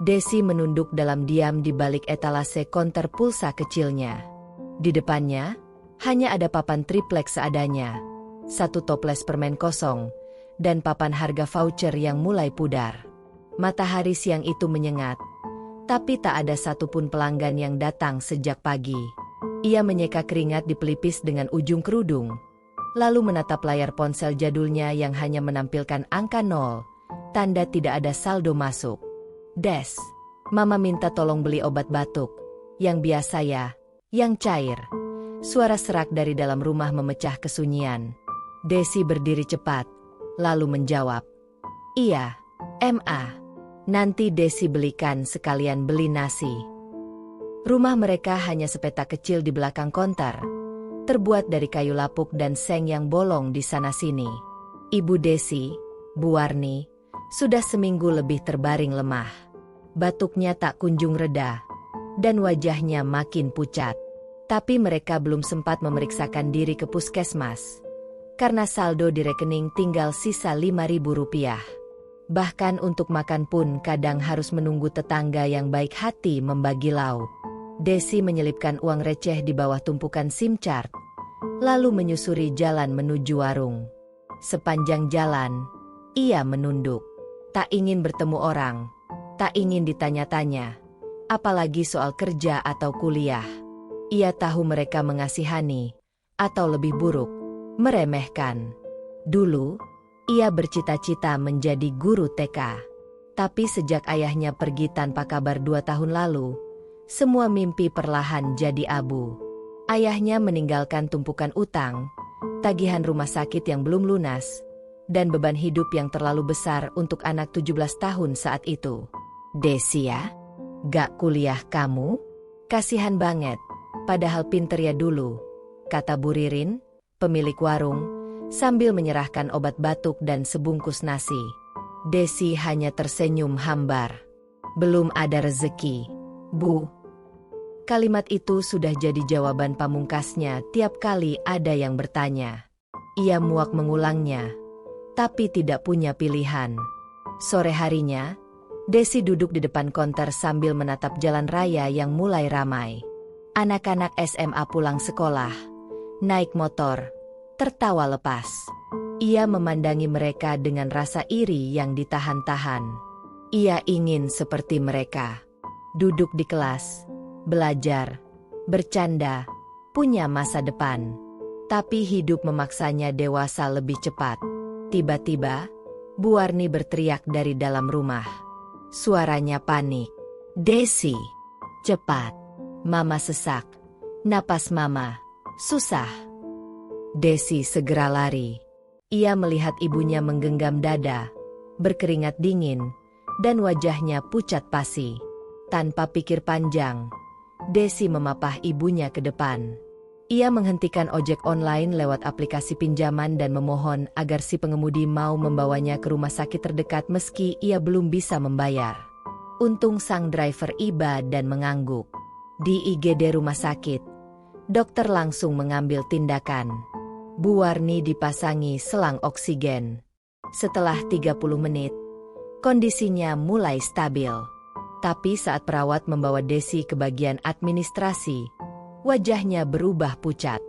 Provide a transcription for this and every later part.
Desi menunduk dalam diam di balik etalase konter pulsa kecilnya. Di depannya, hanya ada papan triplek seadanya, satu toples permen kosong, dan papan harga voucher yang mulai pudar. Matahari siang itu menyengat, tapi tak ada satupun pelanggan yang datang sejak pagi. Ia menyeka keringat di pelipis dengan ujung kerudung, lalu menatap layar ponsel jadulnya yang hanya menampilkan angka 0, tanda tidak ada saldo masuk. Des, Mama minta tolong beli obat batuk. Yang biasa ya, yang cair. Suara serak dari dalam rumah memecah kesunyian. Desi berdiri cepat, lalu menjawab. Iya, Ma. Nanti Desi belikan sekalian beli nasi. Rumah mereka hanya sepetak kecil di belakang konter, terbuat dari kayu lapuk dan seng yang bolong di sana-sini. Ibu Desi, Bu Warni, sudah seminggu lebih terbaring lemah. Batuknya tak kunjung reda, dan wajahnya makin pucat. Tapi mereka belum sempat memeriksakan diri ke puskesmas, karena saldo di rekening tinggal sisa Rp5.000. Bahkan untuk makan pun kadang harus menunggu tetangga yang baik hati membagi lauk. Desi menyelipkan uang receh di bawah tumpukan SIM card, lalu menyusuri jalan menuju warung. Sepanjang jalan, ia menunduk. Tak ingin bertemu orang, tak ingin ditanya-tanya, apalagi soal kerja atau kuliah. Ia tahu mereka mengasihani, atau lebih buruk, meremehkan. Dulu, ia bercita-cita menjadi guru TK. Tapi sejak ayahnya pergi tanpa kabar 2 tahun lalu, semua mimpi perlahan jadi abu. Ayahnya meninggalkan tumpukan utang, tagihan rumah sakit yang belum lunas, dan beban hidup yang terlalu besar untuk anak 17 tahun saat itu. Desi ya? Gak kuliah kamu? Kasihan banget, padahal pinter ya dulu, kata Bu Ririn, pemilik warung, sambil menyerahkan obat batuk dan sebungkus nasi. Desi hanya tersenyum hambar. Belum ada rezeki, Bu. Kalimat itu sudah jadi jawaban pamungkasnya tiap kali ada yang bertanya. Ia muak mengulangnya, tapi tidak punya pilihan. Sore harinya, Desi duduk di depan konter sambil menatap jalan raya yang mulai ramai. Anak-anak SMA pulang sekolah, naik motor, tertawa lepas. Ia memandangi mereka dengan rasa iri yang ditahan-tahan. Ia ingin seperti mereka. Duduk di kelas, belajar, bercanda, punya masa depan. Tapi hidup memaksanya dewasa lebih cepat. Tiba-tiba, Bu Warni berteriak dari dalam rumah. Suaranya panik. Desi, cepat. Mama sesak. Napas Mama susah. Desi segera lari. Ia melihat ibunya menggenggam dada, berkeringat dingin, dan wajahnya pucat pasi. Tanpa pikir panjang, Desi memapah ibunya ke depan. Ia menghentikan ojek online lewat aplikasi pinjaman dan memohon agar si pengemudi mau membawanya ke rumah sakit terdekat meski ia belum bisa membayar. Untung sang driver iba dan mengangguk. Di IGD rumah sakit, dokter langsung mengambil tindakan. Bu Warni dipasangi selang oksigen. Setelah 30 menit, kondisinya mulai stabil. Tapi saat perawat membawa Desi ke bagian administrasi, wajahnya berubah pucat.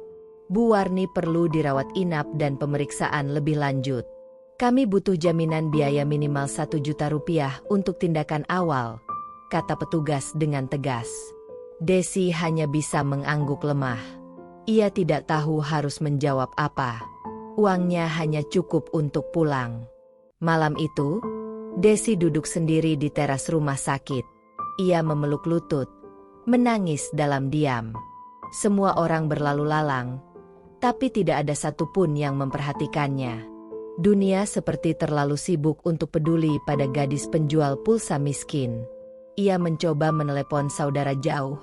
Bu Warni perlu dirawat inap dan pemeriksaan lebih lanjut. Kami butuh jaminan biaya minimal Rp1.000.000 untuk tindakan awal, kata petugas dengan tegas. Desi hanya bisa mengangguk lemah. Ia tidak tahu harus menjawab apa. Uangnya hanya cukup untuk pulang. Malam itu, Desi duduk sendiri di teras rumah sakit. Ia memeluk lutut, menangis dalam diam. Semua orang berlalu lalang, tapi tidak ada satupun yang memperhatikannya. Dunia seperti terlalu sibuk untuk peduli pada gadis penjual pulsa miskin. Ia mencoba menelepon saudara jauh,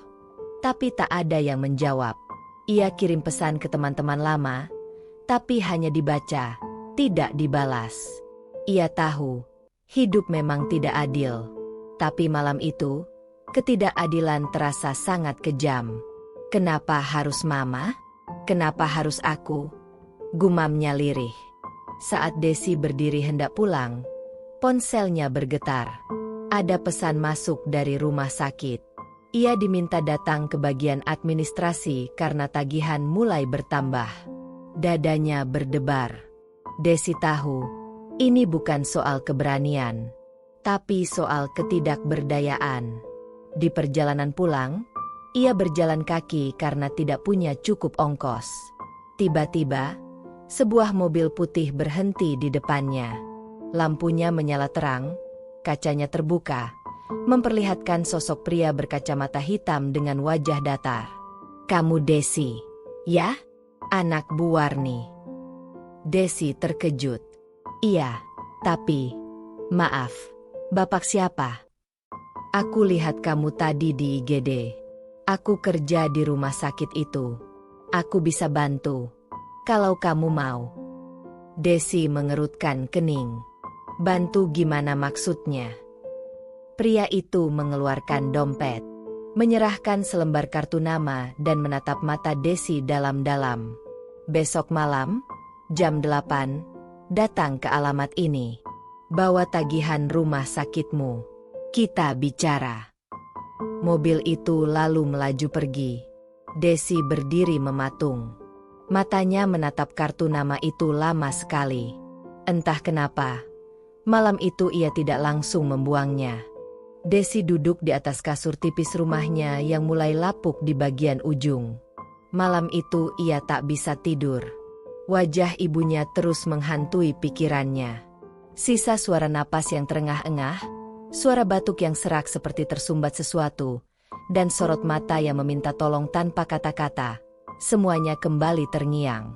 tapi tak ada yang menjawab. Ia kirim pesan ke teman-teman lama, tapi hanya dibaca, tidak dibalas. Ia tahu, hidup memang tidak adil. Tapi malam itu, ketidakadilan terasa sangat kejam. Kenapa harus Mama? Kenapa harus aku? Gumamnya lirih. Saat Desi berdiri hendak pulang, ponselnya bergetar. Ada pesan masuk dari rumah sakit. Ia diminta datang ke bagian administrasi karena tagihan mulai bertambah. Dadanya berdebar. Desi tahu, ini bukan soal keberanian, tapi soal ketidakberdayaan. Di perjalanan pulang, ia berjalan kaki karena tidak punya cukup ongkos. Tiba-tiba, sebuah mobil putih berhenti di depannya. Lampunya menyala terang, kacanya terbuka, memperlihatkan sosok pria berkacamata hitam dengan wajah datar. "Kamu Desi, ya? Anak Bu Warni?" Desi terkejut. "Iya, tapi... Maaf, Bapak siapa?" "Aku lihat kamu tadi di IGD. Aku kerja di rumah sakit itu. Aku bisa bantu, kalau kamu mau." Desi mengerutkan kening. "Bantu gimana maksudnya?" Pria itu mengeluarkan dompet, menyerahkan selembar kartu nama dan menatap mata Desi dalam-dalam. "Besok malam, jam 8, datang ke alamat ini. Bawa tagihan rumah sakitmu. Kita bicara." Mobil itu lalu melaju pergi. Desi berdiri mematung. Matanya menatap kartu nama itu lama sekali. Entah kenapa, malam itu ia tidak langsung membuangnya. Desi duduk di atas kasur tipis rumahnya yang mulai lapuk di bagian ujung. Malam itu ia tak bisa tidur. Wajah ibunya terus menghantui pikirannya. Sisa suara napas yang terengah-engah, suara batuk yang serak seperti tersumbat sesuatu, dan sorot mata yang meminta tolong tanpa kata-kata. Semuanya kembali terngiang.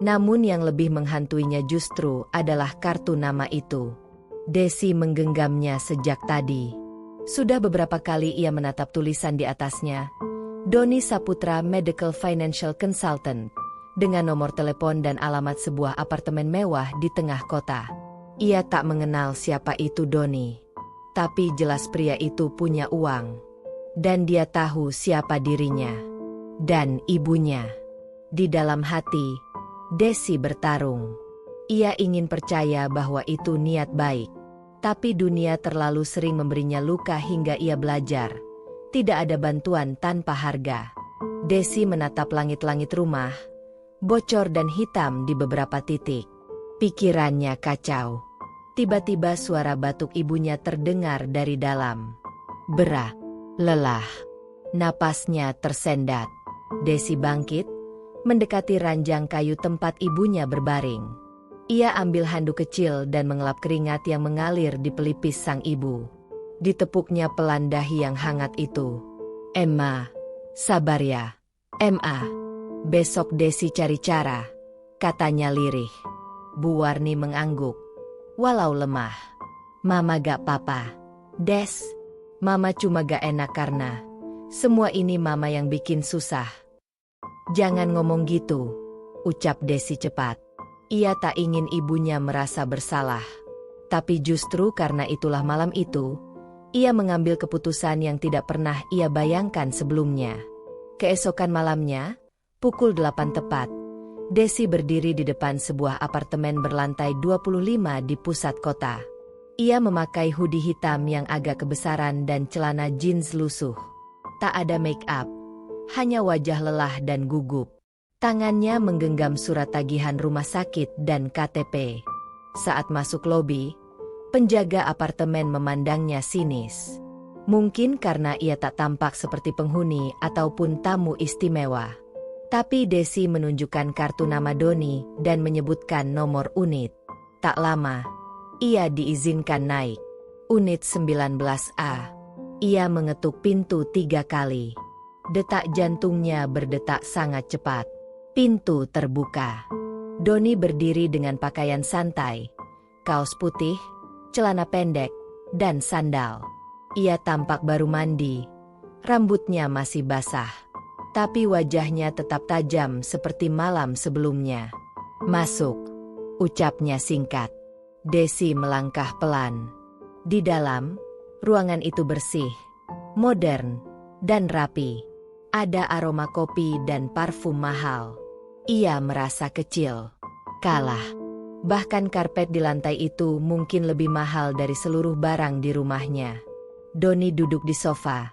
Namun yang lebih menghantuinya justru adalah kartu nama itu. Desi menggenggamnya sejak tadi. Sudah beberapa kali ia menatap tulisan di atasnya. Doni Saputra Medical Financial Consultant, dengan nomor telepon dan alamat sebuah apartemen mewah di tengah kota. Ia tak mengenal siapa itu Doni. Tapi jelas pria itu punya uang. Dan dia tahu siapa dirinya. Dan ibunya. Di dalam hati, Desi bertarung. Ia ingin percaya bahwa itu niat baik. Tapi dunia terlalu sering memberinya luka hingga ia belajar. Tidak ada bantuan tanpa harga. Desi menatap langit-langit rumah, bocor dan hitam di beberapa titik. Pikirannya kacau. Tiba-tiba suara batuk ibunya terdengar dari dalam. Berat, lelah. Napasnya tersendat. Desi bangkit, mendekati ranjang kayu tempat ibunya berbaring. Ia ambil handuk kecil dan mengelap keringat yang mengalir di pelipis sang ibu. Ditepuknya pelan dahi yang hangat itu. "Emma, sabar ya. Emma, besok Desi cari cara," katanya lirih. Bu Warni mengangguk, walau lemah. "Mama gak apa-apa, Des. Mama cuma gak enak karena semua ini mama yang bikin susah." "Jangan ngomong gitu," ucap Desi cepat. Ia tak ingin ibunya merasa bersalah. Tapi justru karena itulah malam itu, ia mengambil keputusan yang tidak pernah ia bayangkan sebelumnya. Keesokan malamnya, pukul 8 tepat, Desi berdiri di depan sebuah apartemen berlantai 25 di pusat kota. Ia memakai hoodie hitam yang agak kebesaran dan celana jeans lusuh. Tak ada make up, hanya wajah lelah dan gugup. Tangannya menggenggam surat tagihan rumah sakit dan KTP. Saat masuk lobi, penjaga apartemen memandangnya sinis. Mungkin karena ia tak tampak seperti penghuni ataupun tamu istimewa. Tapi Desi menunjukkan kartu nama Doni dan menyebutkan nomor unit. Tak lama, ia diizinkan naik. Unit 19A. Ia mengetuk pintu 3 kali. Detak jantungnya berdetak sangat cepat. Pintu terbuka. Doni berdiri dengan pakaian santai, kaos putih, celana pendek, dan sandal. Ia tampak baru mandi, rambutnya masih basah. Tapi wajahnya tetap tajam seperti malam sebelumnya. "Masuk," ucapnya singkat. Desi melangkah pelan. Di dalam, ruangan itu bersih, modern, dan rapi. Ada aroma kopi dan parfum mahal. Ia merasa kecil, kalah. Bahkan karpet di lantai itu mungkin lebih mahal dari seluruh barang di rumahnya. Doni duduk di sofa,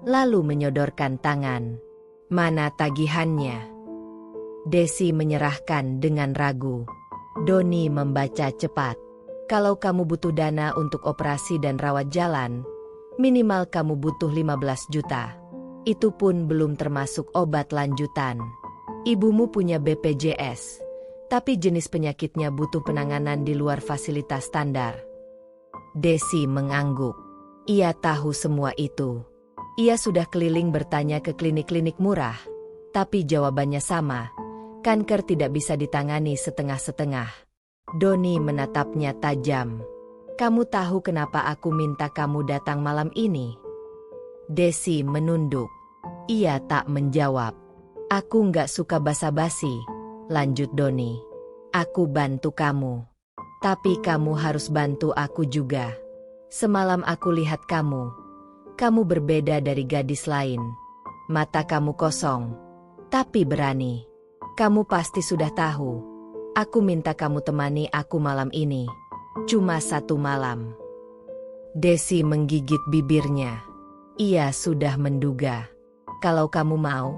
lalu menyodorkan tangan. Mana tagihannya? Desi menyerahkan dengan ragu. Doni membaca cepat. Kalau kamu butuh dana untuk operasi dan rawat jalan, minimal kamu butuh 15 juta. Itu pun belum termasuk obat lanjutan. Ibumu punya BPJS, tapi jenis penyakitnya butuh penanganan di luar fasilitas standar. Desi mengangguk. Ia tahu semua itu. Ia sudah keliling bertanya ke klinik-klinik murah, tapi jawabannya sama. Kanker tidak bisa ditangani setengah-setengah. Doni menatapnya tajam. Kamu tahu kenapa aku minta kamu datang malam ini? Desi menunduk. Ia tak menjawab. Aku nggak suka basa-basi, lanjut Doni. Aku bantu kamu. Tapi kamu harus bantu aku juga. Semalam aku lihat kamu. Kamu berbeda dari gadis lain. Mata kamu kosong, tapi berani. Kamu pasti sudah tahu. Aku minta kamu temani aku malam ini. Cuma 1 malam. Desi menggigit bibirnya. Ia sudah menduga. Kalau kamu mau,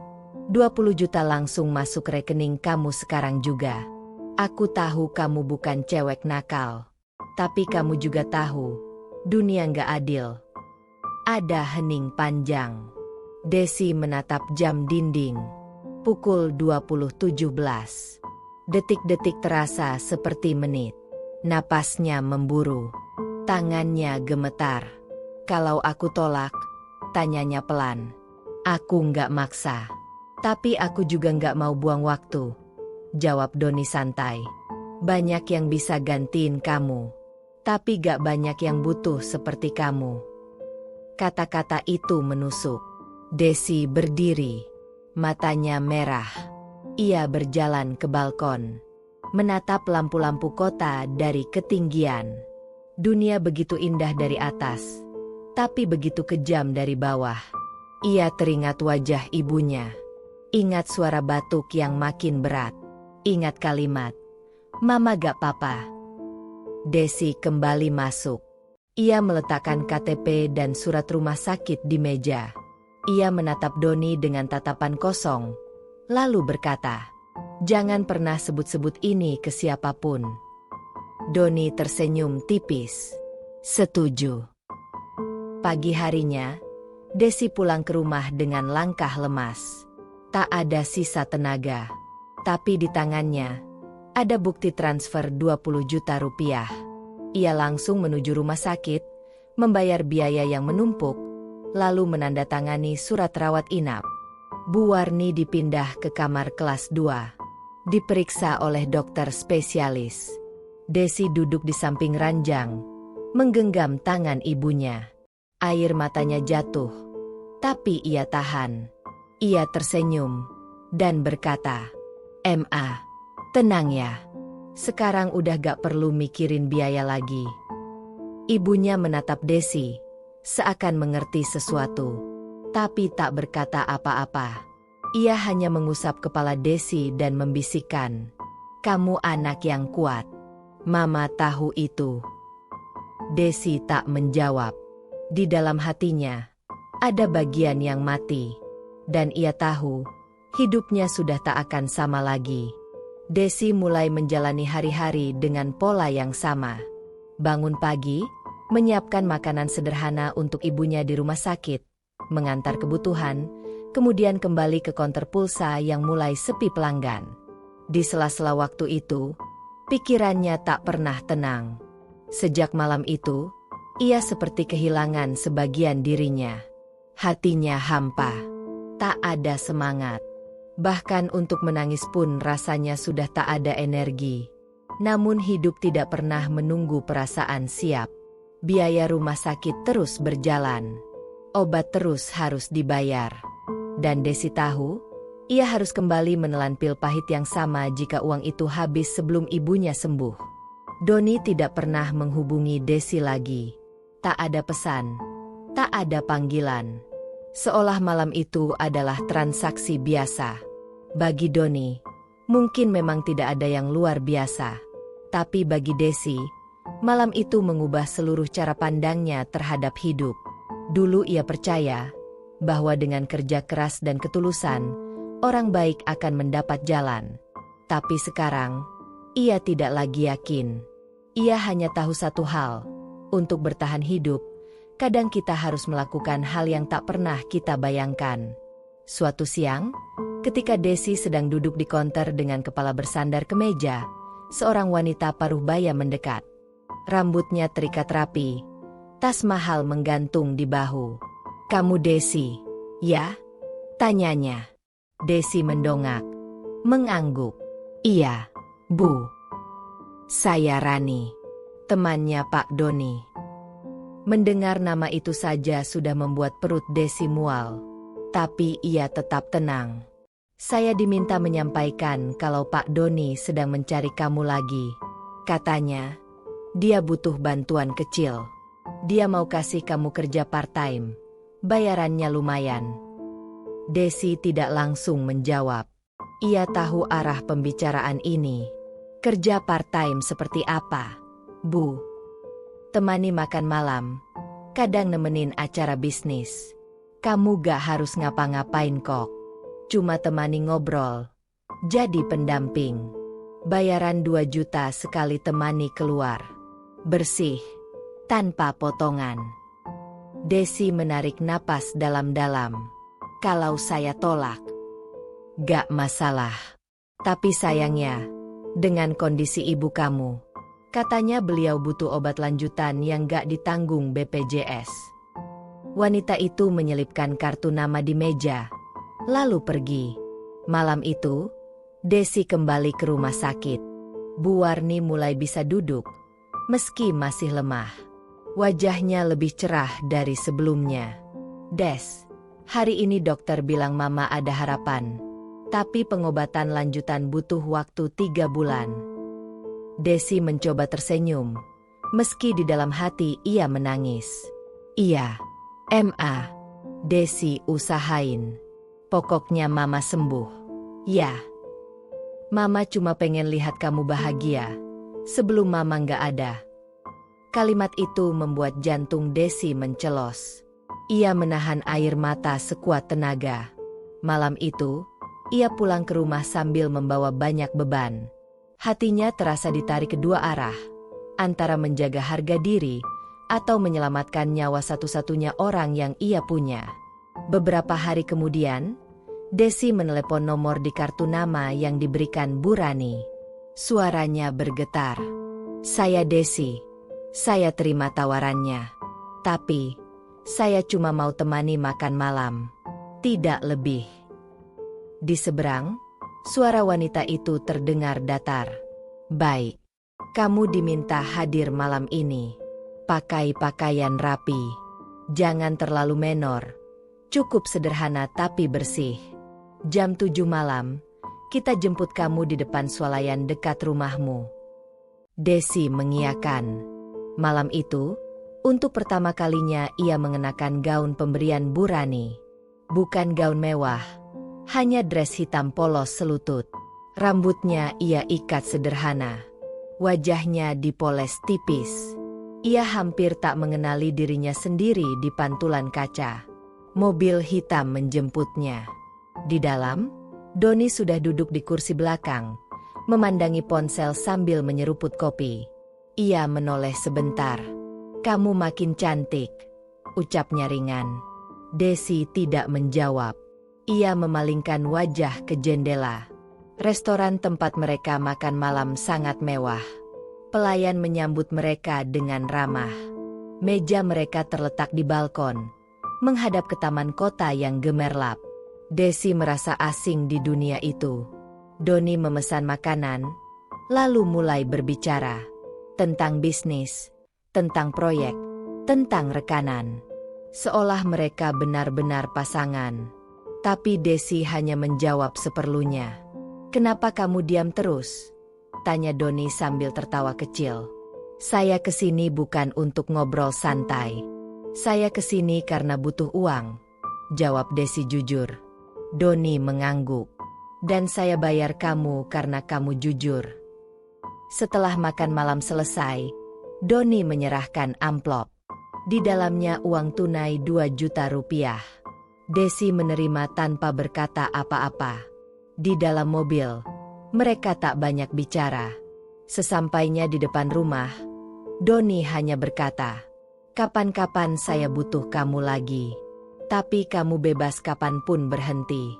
20 juta langsung masuk rekening kamu sekarang juga. Aku tahu kamu bukan cewek nakal. Tapi kamu juga tahu, dunia nggak adil. Ada hening panjang. Desi menatap jam dinding. Pukul 20.17. Detik-detik terasa seperti menit. Napasnya memburu. Tangannya gemetar. Kalau aku tolak, tanyanya pelan. Aku nggak maksa. Tapi aku juga nggak mau buang waktu. Jawab Doni santai. Banyak yang bisa gantiin kamu. Tapi gak banyak yang butuh seperti kamu. Kata-kata itu menusuk. Desi berdiri. Matanya merah. Ia berjalan ke balkon. Menatap lampu-lampu kota dari ketinggian. Dunia begitu indah dari atas. Tapi begitu kejam dari bawah. Ia teringat wajah ibunya. Ingat suara batuk yang makin berat. Ingat kalimat, "Mama gak apa-apa." Desi kembali masuk. Ia meletakkan KTP dan surat rumah sakit di meja. Ia menatap Doni dengan tatapan kosong. Lalu berkata, "Jangan pernah sebut-sebut ini ke siapapun." Doni tersenyum tipis. Setuju. Pagi harinya, Desi pulang ke rumah dengan langkah lemas. Tak ada sisa tenaga. Tapi di tangannya, ada bukti transfer 20 juta rupiah. Ia langsung menuju rumah sakit, membayar biaya yang menumpuk, lalu menandatangani surat rawat inap. Bu Warni dipindah ke kamar kelas 2. Diperiksa oleh dokter spesialis. Desi duduk di samping ranjang, menggenggam tangan ibunya. Air matanya jatuh, tapi ia tahan. Ia tersenyum dan berkata, "Ma, tenang ya. Sekarang udah gak perlu mikirin biaya lagi." Ibunya menatap Desi, seakan mengerti sesuatu, tapi tak berkata apa-apa. Ia hanya mengusap kepala Desi dan membisikkan, "Kamu anak yang kuat. Mama tahu itu." Desi tak menjawab. Di dalam hatinya, ada bagian yang mati. Dan ia tahu, hidupnya sudah tak akan sama lagi. Desi mulai menjalani hari-hari dengan pola yang sama. Bangun pagi, menyiapkan makanan sederhana untuk ibunya di rumah sakit, mengantar kebutuhan, kemudian kembali ke konter pulsa yang mulai sepi pelanggan. Di sela-sela waktu itu, pikirannya tak pernah tenang. Sejak malam itu, ia seperti kehilangan sebagian dirinya. Hatinya hampa, tak ada semangat. Bahkan untuk menangis pun rasanya sudah tak ada energi. Namun hidup tidak pernah menunggu perasaan siap. Biaya rumah sakit terus berjalan. Obat terus harus dibayar. Dan Desi tahu, ia harus kembali menelan pil pahit yang sama jika uang itu habis sebelum ibunya sembuh. Doni tidak pernah menghubungi Desi lagi. Tak ada pesan, tak ada panggilan. Seolah malam itu adalah transaksi biasa. Bagi Doni, mungkin memang tidak ada yang luar biasa. Tapi bagi Desi, malam itu mengubah seluruh cara pandangnya terhadap hidup. Dulu ia percaya bahwa dengan kerja keras dan ketulusan, orang baik akan mendapat jalan. Tapi sekarang, ia tidak lagi yakin. Ia hanya tahu satu hal, untuk bertahan hidup, kadang kita harus melakukan hal yang tak pernah kita bayangkan. Suatu siang, ketika Desi sedang duduk di konter dengan kepala bersandar ke meja, seorang wanita paruh baya mendekat. Rambutnya terikat rapi, tas mahal menggantung di bahu. "Kamu Desi, ya?" tanyanya. Desi mendongak, mengangguk. "Iya, Bu. Saya Rani, temannya Pak Doni." Mendengar nama itu saja sudah membuat perut Desi mual. Tapi ia tetap tenang. "Saya diminta menyampaikan kalau Pak Doni sedang mencari kamu lagi," katanya. "Dia butuh bantuan kecil. Dia mau kasih kamu kerja part-time. Bayarannya lumayan." Desi tidak langsung menjawab. Ia tahu arah pembicaraan ini. "Kerja part-time seperti apa, Bu?" "Temani makan malam. Kadang nemenin acara bisnis. Kamu gak harus ngapa-ngapain kok. Cuma temani ngobrol. Jadi pendamping. Bayaran 2 juta sekali temani keluar. Bersih. Tanpa potongan." Desi menarik napas dalam-dalam. "Kalau saya tolak?" "Gak masalah. Tapi sayangnya, dengan kondisi ibu kamu," katanya beliau butuh obat lanjutan yang gak ditanggung BPJS. Wanita itu menyelipkan kartu nama di meja, lalu pergi. Malam itu, Desi kembali ke rumah sakit. Bu Warni mulai bisa duduk, meski masih lemah. Wajahnya lebih cerah dari sebelumnya. "Des, hari ini dokter bilang Mama ada harapan. Tapi pengobatan lanjutan butuh waktu 3 bulan. Desi mencoba tersenyum, meski di dalam hati ia menangis. "Iya, Ma. Desi usahain. Pokoknya Mama sembuh. Ya. Mama cuma pengen lihat kamu bahagia sebelum Mama nggak ada." Kalimat itu membuat jantung Desi mencelos. Ia menahan air mata sekuat tenaga. Malam itu, ia pulang ke rumah sambil membawa banyak beban. Hatinya terasa ditarik kedua arah, antara menjaga harga diri atau menyelamatkan nyawa satu-satunya orang yang ia punya. Beberapa hari kemudian, Desi menelepon nomor di kartu nama yang diberikan Bu Rani. Suaranya bergetar. "Saya Desi. Saya terima tawarannya. Tapi, saya cuma mau temani makan malam. Tidak lebih." Di seberang, suara wanita itu terdengar datar. "Baik. Kamu diminta hadir malam ini. Pakai pakaian rapi. Jangan terlalu menor. Cukup sederhana tapi bersih. Jam 7 malam, kita jemput kamu di depan swalayan dekat rumahmu." Desi mengiyakan. Malam itu, untuk pertama kalinya ia mengenakan gaun pemberian Bu Rani. Bukan gaun mewah, hanya dress hitam polos selutut. Rambutnya ia ikat sederhana. Wajahnya dipoles tipis. Ia hampir tak mengenali dirinya sendiri di pantulan kaca. Mobil hitam menjemputnya. Di dalam, Doni sudah duduk di kursi belakang, memandangi ponsel sambil menyeruput kopi. Ia menoleh sebentar. "Kamu makin cantik," ucapnya ringan. Desi tidak menjawab. Ia memalingkan wajah ke jendela. Restoran tempat mereka makan malam sangat mewah. Pelayan menyambut mereka dengan ramah. Meja mereka terletak di balkon, menghadap ke taman kota yang gemerlap. Desi merasa asing di dunia itu. Doni memesan makanan, lalu mulai berbicara tentang bisnis, tentang proyek, tentang rekanan. Seolah mereka benar-benar pasangan. Tapi Desi hanya menjawab seperlunya. "Kenapa kamu diam terus?" tanya Doni sambil tertawa kecil. "Saya kesini bukan untuk ngobrol santai. Saya kesini karena butuh uang," jawab Desi jujur. Doni mengangguk. "Dan saya bayar kamu karena kamu jujur." Setelah makan malam selesai, Doni menyerahkan amplop. Di dalamnya uang tunai 2 juta rupiah. Desi menerima tanpa berkata apa-apa. Di dalam mobil, mereka tak banyak bicara. Sesampainya di depan rumah, Doni hanya berkata, "Kapan-kapan saya butuh kamu lagi. Tapi kamu bebas kapanpun berhenti."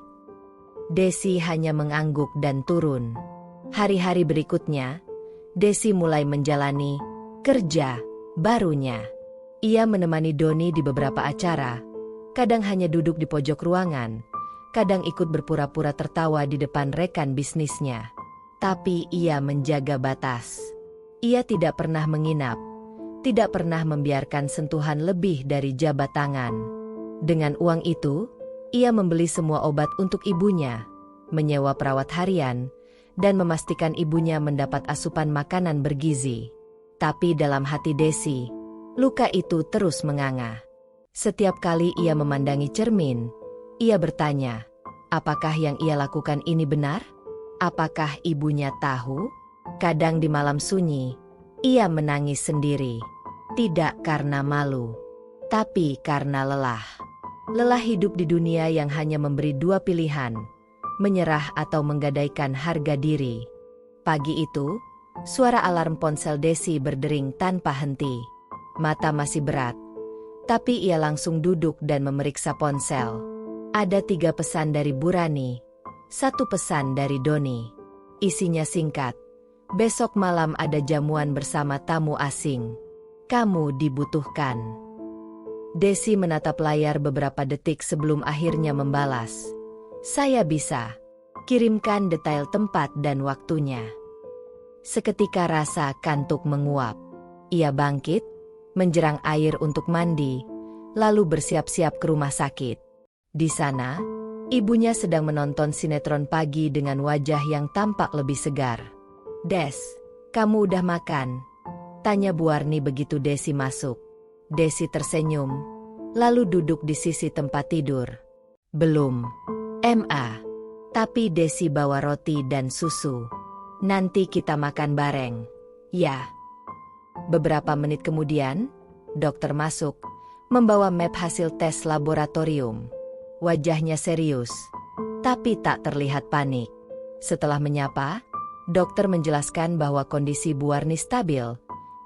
Desi hanya mengangguk dan turun. Hari-hari berikutnya, Desi mulai menjalani kerja barunya. Ia menemani Doni di beberapa acara, kadang hanya duduk di pojok ruangan, kadang ikut berpura-pura tertawa di depan rekan bisnisnya. Tapi ia menjaga batas. Ia tidak pernah menginap, tidak pernah membiarkan sentuhan lebih dari jabat tangan. Dengan uang itu, ia membeli semua obat untuk ibunya, menyewa perawat harian, dan memastikan ibunya mendapat asupan makanan bergizi. Tapi dalam hati Desi, luka itu terus menganga. Setiap kali ia memandangi cermin, ia bertanya, apakah yang ia lakukan ini benar? Apakah ibunya tahu? Kadang di malam sunyi, ia menangis sendiri. Tidak karena malu, tapi karena lelah. Lelah hidup di dunia yang hanya memberi 2 pilihan, menyerah atau menggadaikan harga diri. Pagi itu, suara alarm ponsel Desi berdering tanpa henti. Mata masih berat, tapi ia langsung duduk dan memeriksa ponsel. Ada 3 pesan dari Bu Rani, 1 pesan dari Doni. Isinya singkat, "Besok malam ada jamuan bersama tamu asing. Kamu dibutuhkan." Desi menatap layar beberapa detik sebelum akhirnya membalas, "Saya bisa." Kirimkan detail tempat dan waktunya. Seketika rasa kantuk menguap. Ia bangkit, menjerang air untuk mandi, lalu bersiap-siap ke rumah sakit. Di sana, ibunya sedang menonton sinetron pagi dengan wajah yang tampak lebih segar. "Des, kamu udah makan?" tanya Bu Warni begitu Desi masuk. Desi tersenyum, lalu duduk di sisi tempat tidur. "Belum, Ma. Tapi Desi bawa roti dan susu. Nanti kita makan bareng." "Ya." Beberapa menit kemudian, dokter masuk, membawa map hasil tes laboratorium. Wajahnya serius, tapi tak terlihat panik. Setelah menyapa, dokter menjelaskan bahwa kondisi Bu Warni stabil,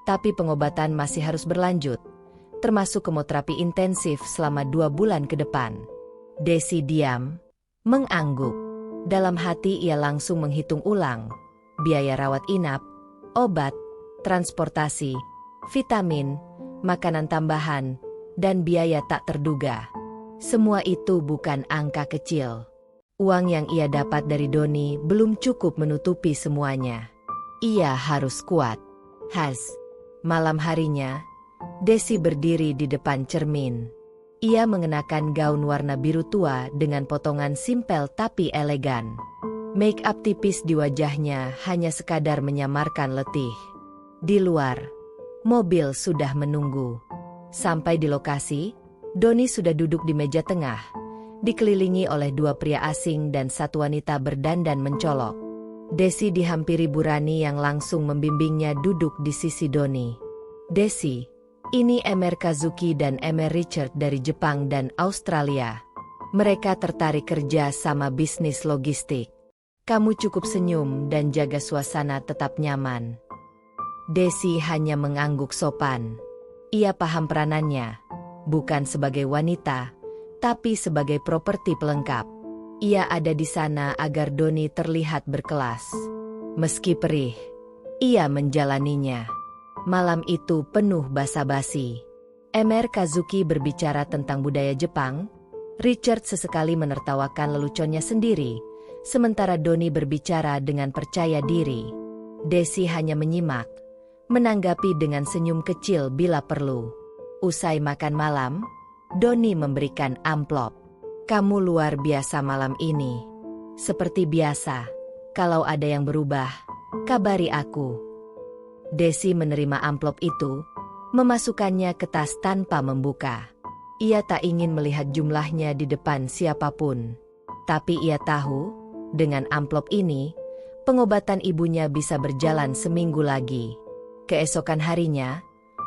tapi pengobatan masih harus berlanjut, termasuk kemoterapi intensif selama 2 bulan ke depan. Desi diam, mengangguk. Dalam hati ia langsung menghitung ulang biaya rawat inap, obat, transportasi, vitamin, makanan tambahan, dan biaya tak terduga. Semua itu bukan angka kecil. Uang yang ia dapat dari Doni belum cukup menutupi semuanya. Ia harus kuat. Malam harinya, Desi berdiri di depan cermin. Ia mengenakan gaun warna biru tua dengan potongan simpel tapi elegan. Make up tipis di wajahnya hanya sekadar menyamarkan letih. Di luar, mobil sudah menunggu. Sampai di lokasi, Doni sudah duduk di meja tengah, dikelilingi oleh 2 pria asing dan 1 wanita berdandan mencolok. Desi dihampiri Bu Rani yang langsung membimbingnya duduk di sisi Doni. "Desi, ini Emer Kazuki dan Emer Richard dari Jepang dan Australia. Mereka tertarik kerja sama bisnis logistik. Kamu cukup senyum dan jaga suasana tetap nyaman." Desi hanya mengangguk sopan. Ia paham peranannya, bukan sebagai wanita, tapi sebagai properti pelengkap. Ia ada di sana agar Doni terlihat berkelas. Meski perih, ia menjalaninya. Malam itu penuh basa-basi. Emer Kazuki berbicara tentang budaya Jepang, Richard sesekali menertawakan leluconnya sendiri, sementara Doni berbicara dengan percaya diri. Desi hanya menyimak, menanggapi dengan senyum kecil bila perlu. Usai makan malam, Doni memberikan amplop. "Kamu luar biasa malam ini. Seperti biasa, kalau ada yang berubah, kabari aku." Desi menerima amplop itu, memasukkannya ke tas tanpa membuka. Ia tak ingin melihat jumlahnya di depan siapapun. Tapi ia tahu, dengan amplop ini, pengobatan ibunya bisa berjalan seminggu lagi. Keesokan harinya,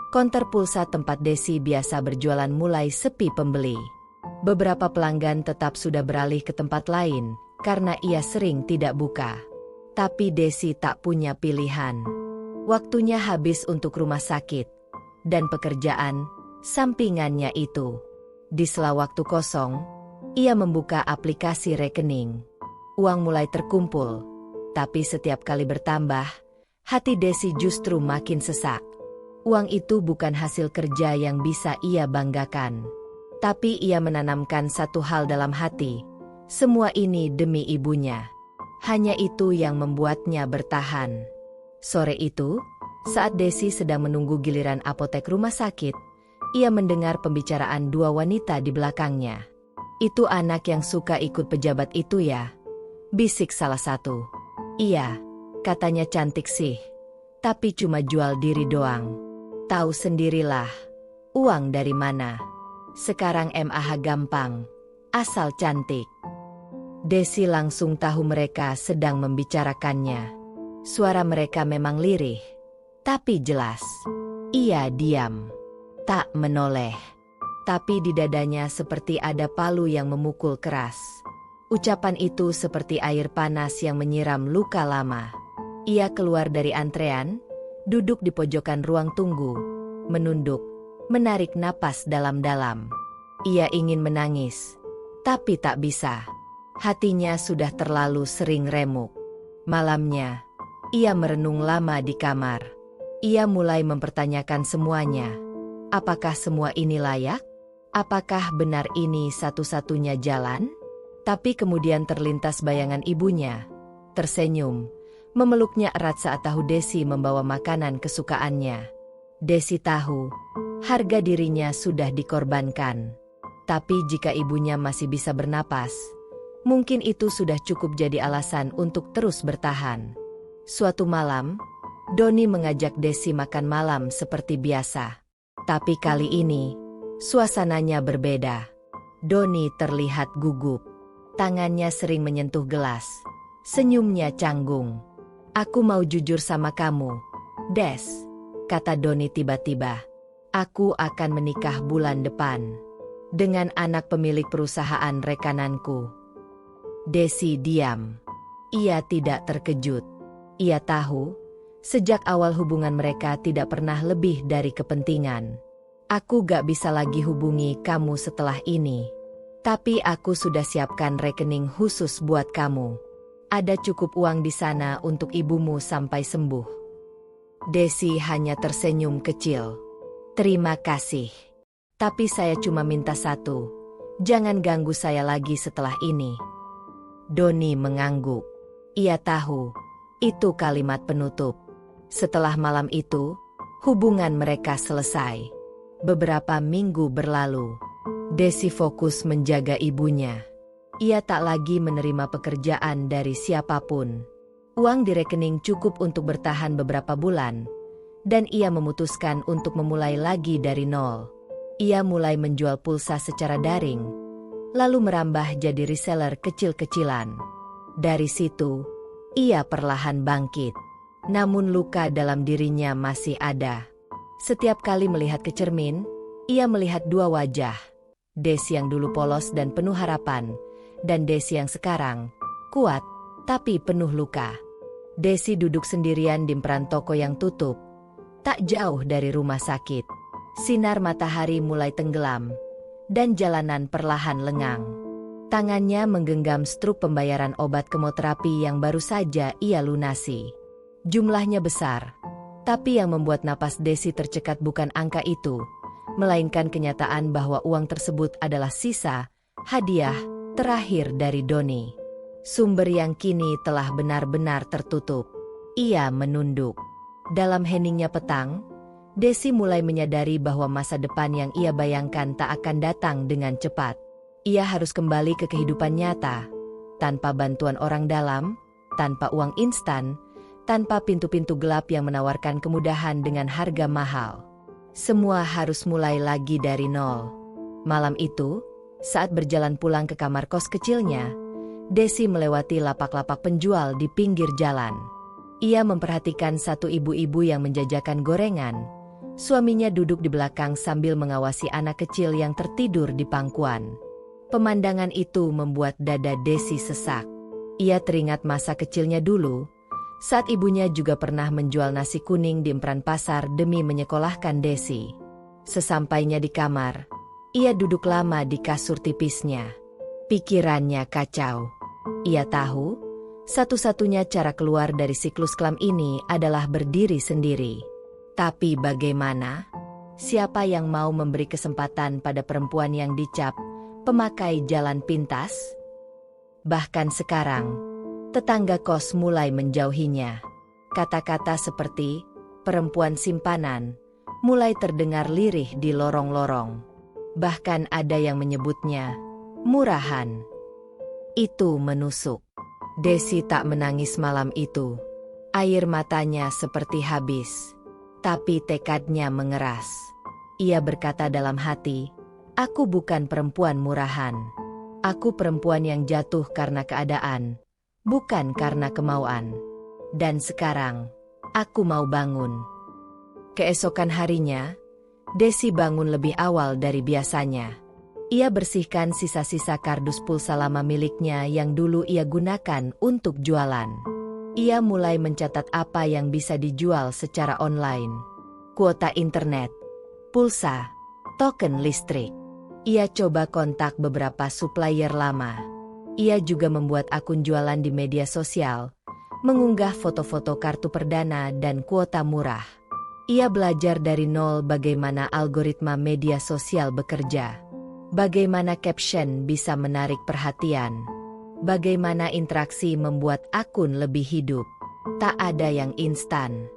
Konter pulsa tempat Desi biasa berjualan mulai sepi pembeli. Beberapa pelanggan tetap sudah beralih ke tempat lain karena ia sering tidak buka. Tapi Desi tak punya pilihan. Waktunya habis untuk rumah sakit dan pekerjaan sampingannya itu. Di sela waktu kosong, ia membuka aplikasi rekening. Uang mulai terkumpul, tapi setiap kali bertambah, hati Desi justru makin sesak. Uang itu bukan hasil kerja yang bisa ia banggakan. Tapi ia menanamkan satu hal dalam hati. Semua ini demi ibunya. Hanya itu yang membuatnya bertahan. Sore itu, saat Desi sedang menunggu giliran apotek rumah sakit, ia mendengar pembicaraan dua wanita di belakangnya. "Itu anak yang suka ikut pejabat itu ya?" bisik salah satu. "Iya, katanya cantik sih. Tapi cuma jual diri doang. Tahu sendirilah, uang dari mana? Sekarang MAH gampang, asal cantik." Desi langsung tahu mereka sedang membicarakannya. Suara mereka memang lirih, tapi jelas. Ia diam, tak menoleh. Tapi di dadanya seperti ada palu yang memukul keras. Ucapan itu seperti air panas yang menyiram luka lama. Ia keluar dari antrean, duduk di pojokan ruang tunggu, menunduk, menarik napas dalam-dalam. Ia ingin menangis, tapi tak bisa. Hatinya sudah terlalu sering remuk. Malamnya, ia merenung lama di kamar. Ia mulai mempertanyakan semuanya. Apakah semua ini layak? Apakah benar ini satu-satunya jalan? Tapi kemudian terlintas bayangan ibunya. Tersenyum, memeluknya erat saat tahu Desi membawa makanan kesukaannya. Desi tahu, harga dirinya sudah dikorbankan. Tapi jika ibunya masih bisa bernapas, mungkin itu sudah cukup jadi alasan untuk terus bertahan. Suatu malam, Doni mengajak Desi makan malam seperti biasa. Tapi kali ini, suasananya berbeda. Doni terlihat gugup. Tangannya sering menyentuh gelas. Senyumnya canggung. "Aku mau jujur sama kamu, Des," kata Doni tiba-tiba. "Aku akan menikah bulan depan dengan anak pemilik perusahaan rekananku." Desi diam. Ia tidak terkejut. Ia tahu, sejak awal hubungan mereka tidak pernah lebih dari kepentingan. "Aku gak bisa lagi hubungi kamu setelah ini. Tapi aku sudah siapkan rekening khusus buat kamu. Ada cukup uang di sana untuk ibumu sampai sembuh." Desi hanya tersenyum kecil. "Terima kasih. Tapi saya cuma minta satu. Jangan ganggu saya lagi setelah ini." Doni mengangguk. Ia tahu, itu kalimat penutup. Setelah malam itu, hubungan mereka selesai. Beberapa minggu berlalu. Desi fokus menjaga ibunya. Ia tak lagi menerima pekerjaan dari siapapun. Uang di rekening cukup untuk bertahan beberapa bulan, dan ia memutuskan untuk memulai lagi dari nol. Ia mulai menjual pulsa secara daring, lalu merambah jadi reseller kecil-kecilan. Dari situ, ia perlahan bangkit. Namun luka dalam dirinya masih ada. Setiap kali melihat ke cermin, ia melihat dua wajah. Desi yang dulu polos dan penuh harapan, dan Desi yang sekarang kuat tapi penuh luka. Desi duduk sendirian di emperan toko yang tutup, tak jauh dari rumah sakit. Sinar matahari mulai tenggelam, dan jalanan perlahan lengang. Tangannya menggenggam struk pembayaran obat kemoterapi yang baru saja ia lunasi. Jumlahnya besar, tapi yang membuat napas Desi tercekat bukan angka itu, melainkan kenyataan bahwa uang tersebut adalah sisa hadiah terakhir dari Doni. Sumber yang kini telah benar-benar tertutup. Ia menunduk. Dalam heningnya petang, Desi mulai menyadari bahwa masa depan yang ia bayangkan tak akan datang dengan cepat. Ia harus kembali ke kehidupan nyata, tanpa bantuan orang dalam, tanpa uang instan, tanpa pintu-pintu gelap yang menawarkan kemudahan dengan harga mahal. Semua harus mulai lagi dari nol. Malam itu, saat berjalan pulang ke kamar kos kecilnya, Desi melewati lapak-lapak penjual di pinggir jalan. Ia memperhatikan satu ibu-ibu yang menjajakan gorengan, Suaminya duduk di belakang sambil mengawasi anak kecil yang tertidur di pangkuan. Pemandangan itu membuat dada Desi sesak. Ia teringat masa kecilnya dulu, saat ibunya juga pernah menjual nasi kuning di emperan pasar demi menyekolahkan Desi. Sesampainya di kamar, ia duduk lama di kasur tipisnya. Pikirannya kacau. Ia tahu, satu-satunya cara keluar dari siklus kelam ini adalah berdiri sendiri. Tapi bagaimana? Siapa yang mau memberi kesempatan pada perempuan yang dicap pemakai jalan pintas? Bahkan sekarang, tetangga kos mulai menjauhinya. Kata-kata seperti perempuan simpanan mulai terdengar lirih di lorong-lorong. Bahkan ada yang menyebutnya murahan. Itu menusuk. Desi tak menangis malam itu. Air matanya seperti habis. Tapi tekadnya mengeras. Ia berkata dalam hati, "Aku bukan perempuan murahan. Aku perempuan yang jatuh karena keadaan, bukan karena kemauan. Dan sekarang, aku mau bangun." Keesokan harinya, Desi bangun lebih awal dari biasanya. Ia bersihkan sisa-sisa kardus pulsa lama miliknya yang dulu ia gunakan untuk jualan. Ia mulai mencatat apa yang bisa dijual secara online. Kuota internet, pulsa, token listrik. Ia coba kontak beberapa supplier lama. Ia juga membuat akun jualan di media sosial, mengunggah foto-foto kartu perdana dan kuota murah. Ia belajar dari nol bagaimana algoritma media sosial bekerja. Bagaimana caption bisa menarik perhatian. Bagaimana interaksi membuat akun lebih hidup. Tak ada yang instan.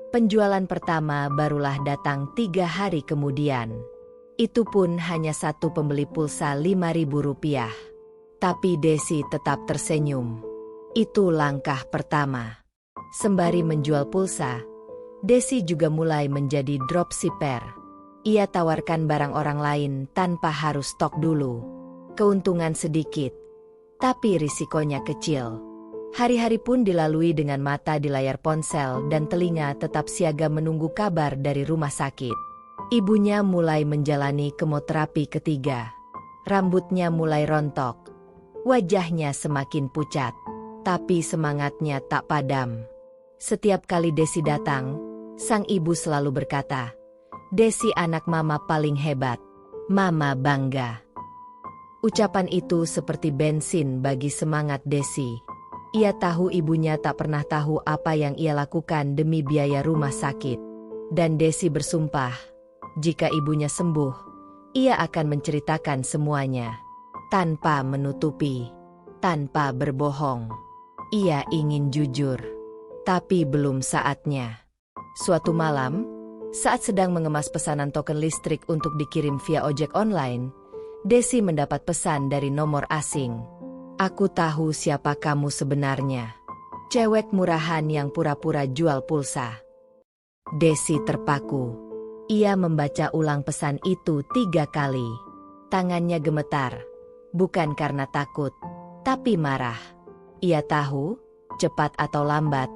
Penjualan pertama barulah datang 3 hari kemudian. Itu pun hanya satu pembeli pulsa Rp5.000. Tapi Desi tetap tersenyum. Itu langkah pertama. Sembari menjual pulsa, Desi juga mulai menjadi dropshipper. Ia tawarkan barang orang lain tanpa harus stok dulu. Keuntungan sedikit, tapi risikonya kecil. Hari-hari pun dilalui dengan mata di layar ponsel dan telinga tetap siaga menunggu kabar dari rumah sakit. Ibunya mulai menjalani kemoterapi ketiga. Rambutnya mulai rontok. Wajahnya semakin pucat. Tapi semangatnya tak padam. Setiap kali Desi datang, sang ibu selalu berkata, "Desi anak mama paling hebat. Mama bangga." Ucapan itu seperti bensin bagi semangat Desi. Ia tahu ibunya tak pernah tahu apa yang ia lakukan demi biaya rumah sakit. Dan Desi bersumpah, jika ibunya sembuh, ia akan menceritakan semuanya. Tanpa menutupi, tanpa berbohong. Ia ingin jujur. Tapi belum saatnya. Suatu malam, saat sedang mengemas pesanan token listrik untuk dikirim via ojek online, Desi mendapat pesan dari nomor asing. "Aku tahu siapa kamu sebenarnya. Cewek murahan yang pura-pura jual pulsa." Desi terpaku. Ia membaca ulang pesan itu 3 kali. Tangannya gemetar. Bukan karena takut, tapi marah. Ia tahu, cepat atau lambat,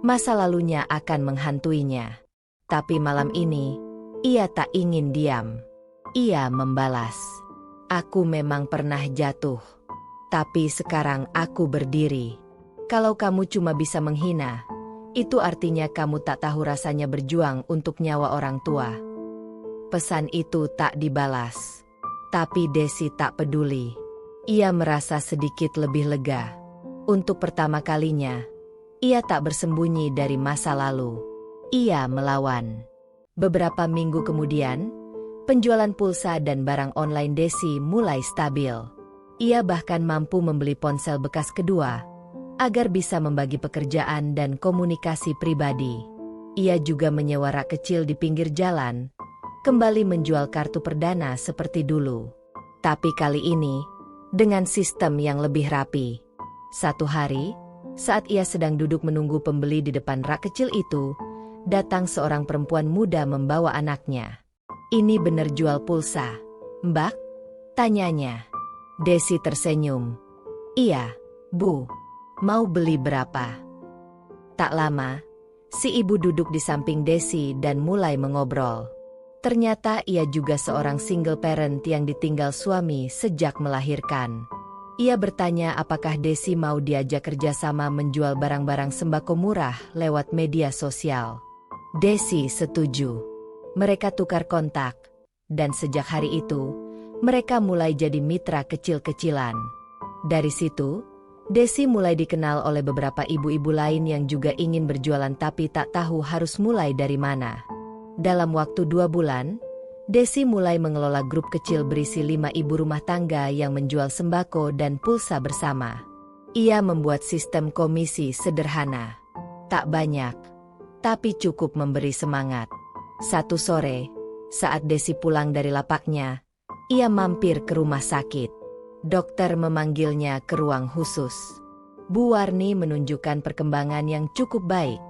masa lalunya akan menghantuinya. Tapi malam ini, ia tak ingin diam. Ia membalas, "Aku memang pernah jatuh. Tapi sekarang aku berdiri. Kalau kamu cuma bisa menghina, itu artinya kamu tak tahu rasanya berjuang untuk nyawa orang tua." Pesan itu tak dibalas. Tapi Desi tak peduli. Ia merasa sedikit lebih lega. Untuk pertama kalinya, ia tak bersembunyi dari masa lalu. Ia melawan. Beberapa minggu kemudian, penjualan pulsa dan barang online Desi mulai stabil. Ia bahkan mampu membeli ponsel bekas kedua, agar bisa membagi pekerjaan dan komunikasi pribadi. Ia juga menyewa rak kecil di pinggir jalan, kembali menjual kartu perdana seperti dulu. Tapi kali ini, dengan sistem yang lebih rapi. Satu hari, saat ia sedang duduk menunggu pembeli di depan rak kecil itu, datang seorang perempuan muda membawa anaknya. "Ini bener jual pulsa, Mbak?" tanyanya. Desi tersenyum. "Iya, Bu. Mau beli berapa?" Tak lama, Si ibu duduk di samping Desi dan mulai mengobrol. Ternyata ia juga seorang single parent yang ditinggal suami sejak melahirkan. Ia bertanya apakah Desi mau diajak kerjasama menjual barang-barang sembako murah lewat media sosial. Desi setuju. Mereka tukar kontak. Dan sejak hari itu, mereka mulai jadi mitra kecil-kecilan. Dari situ, Desi mulai dikenal oleh beberapa ibu-ibu lain yang juga ingin berjualan tapi tak tahu harus mulai dari mana. Dalam waktu 2 bulan, Desi mulai mengelola grup kecil berisi 5 ibu rumah tangga yang menjual sembako dan pulsa bersama. Ia membuat sistem komisi sederhana. Tak banyak, tapi cukup memberi semangat. Satu sore, saat Desi pulang dari lapaknya, ia mampir ke rumah sakit. Dokter memanggilnya ke ruang khusus. Bu Warni menunjukkan perkembangan yang cukup baik,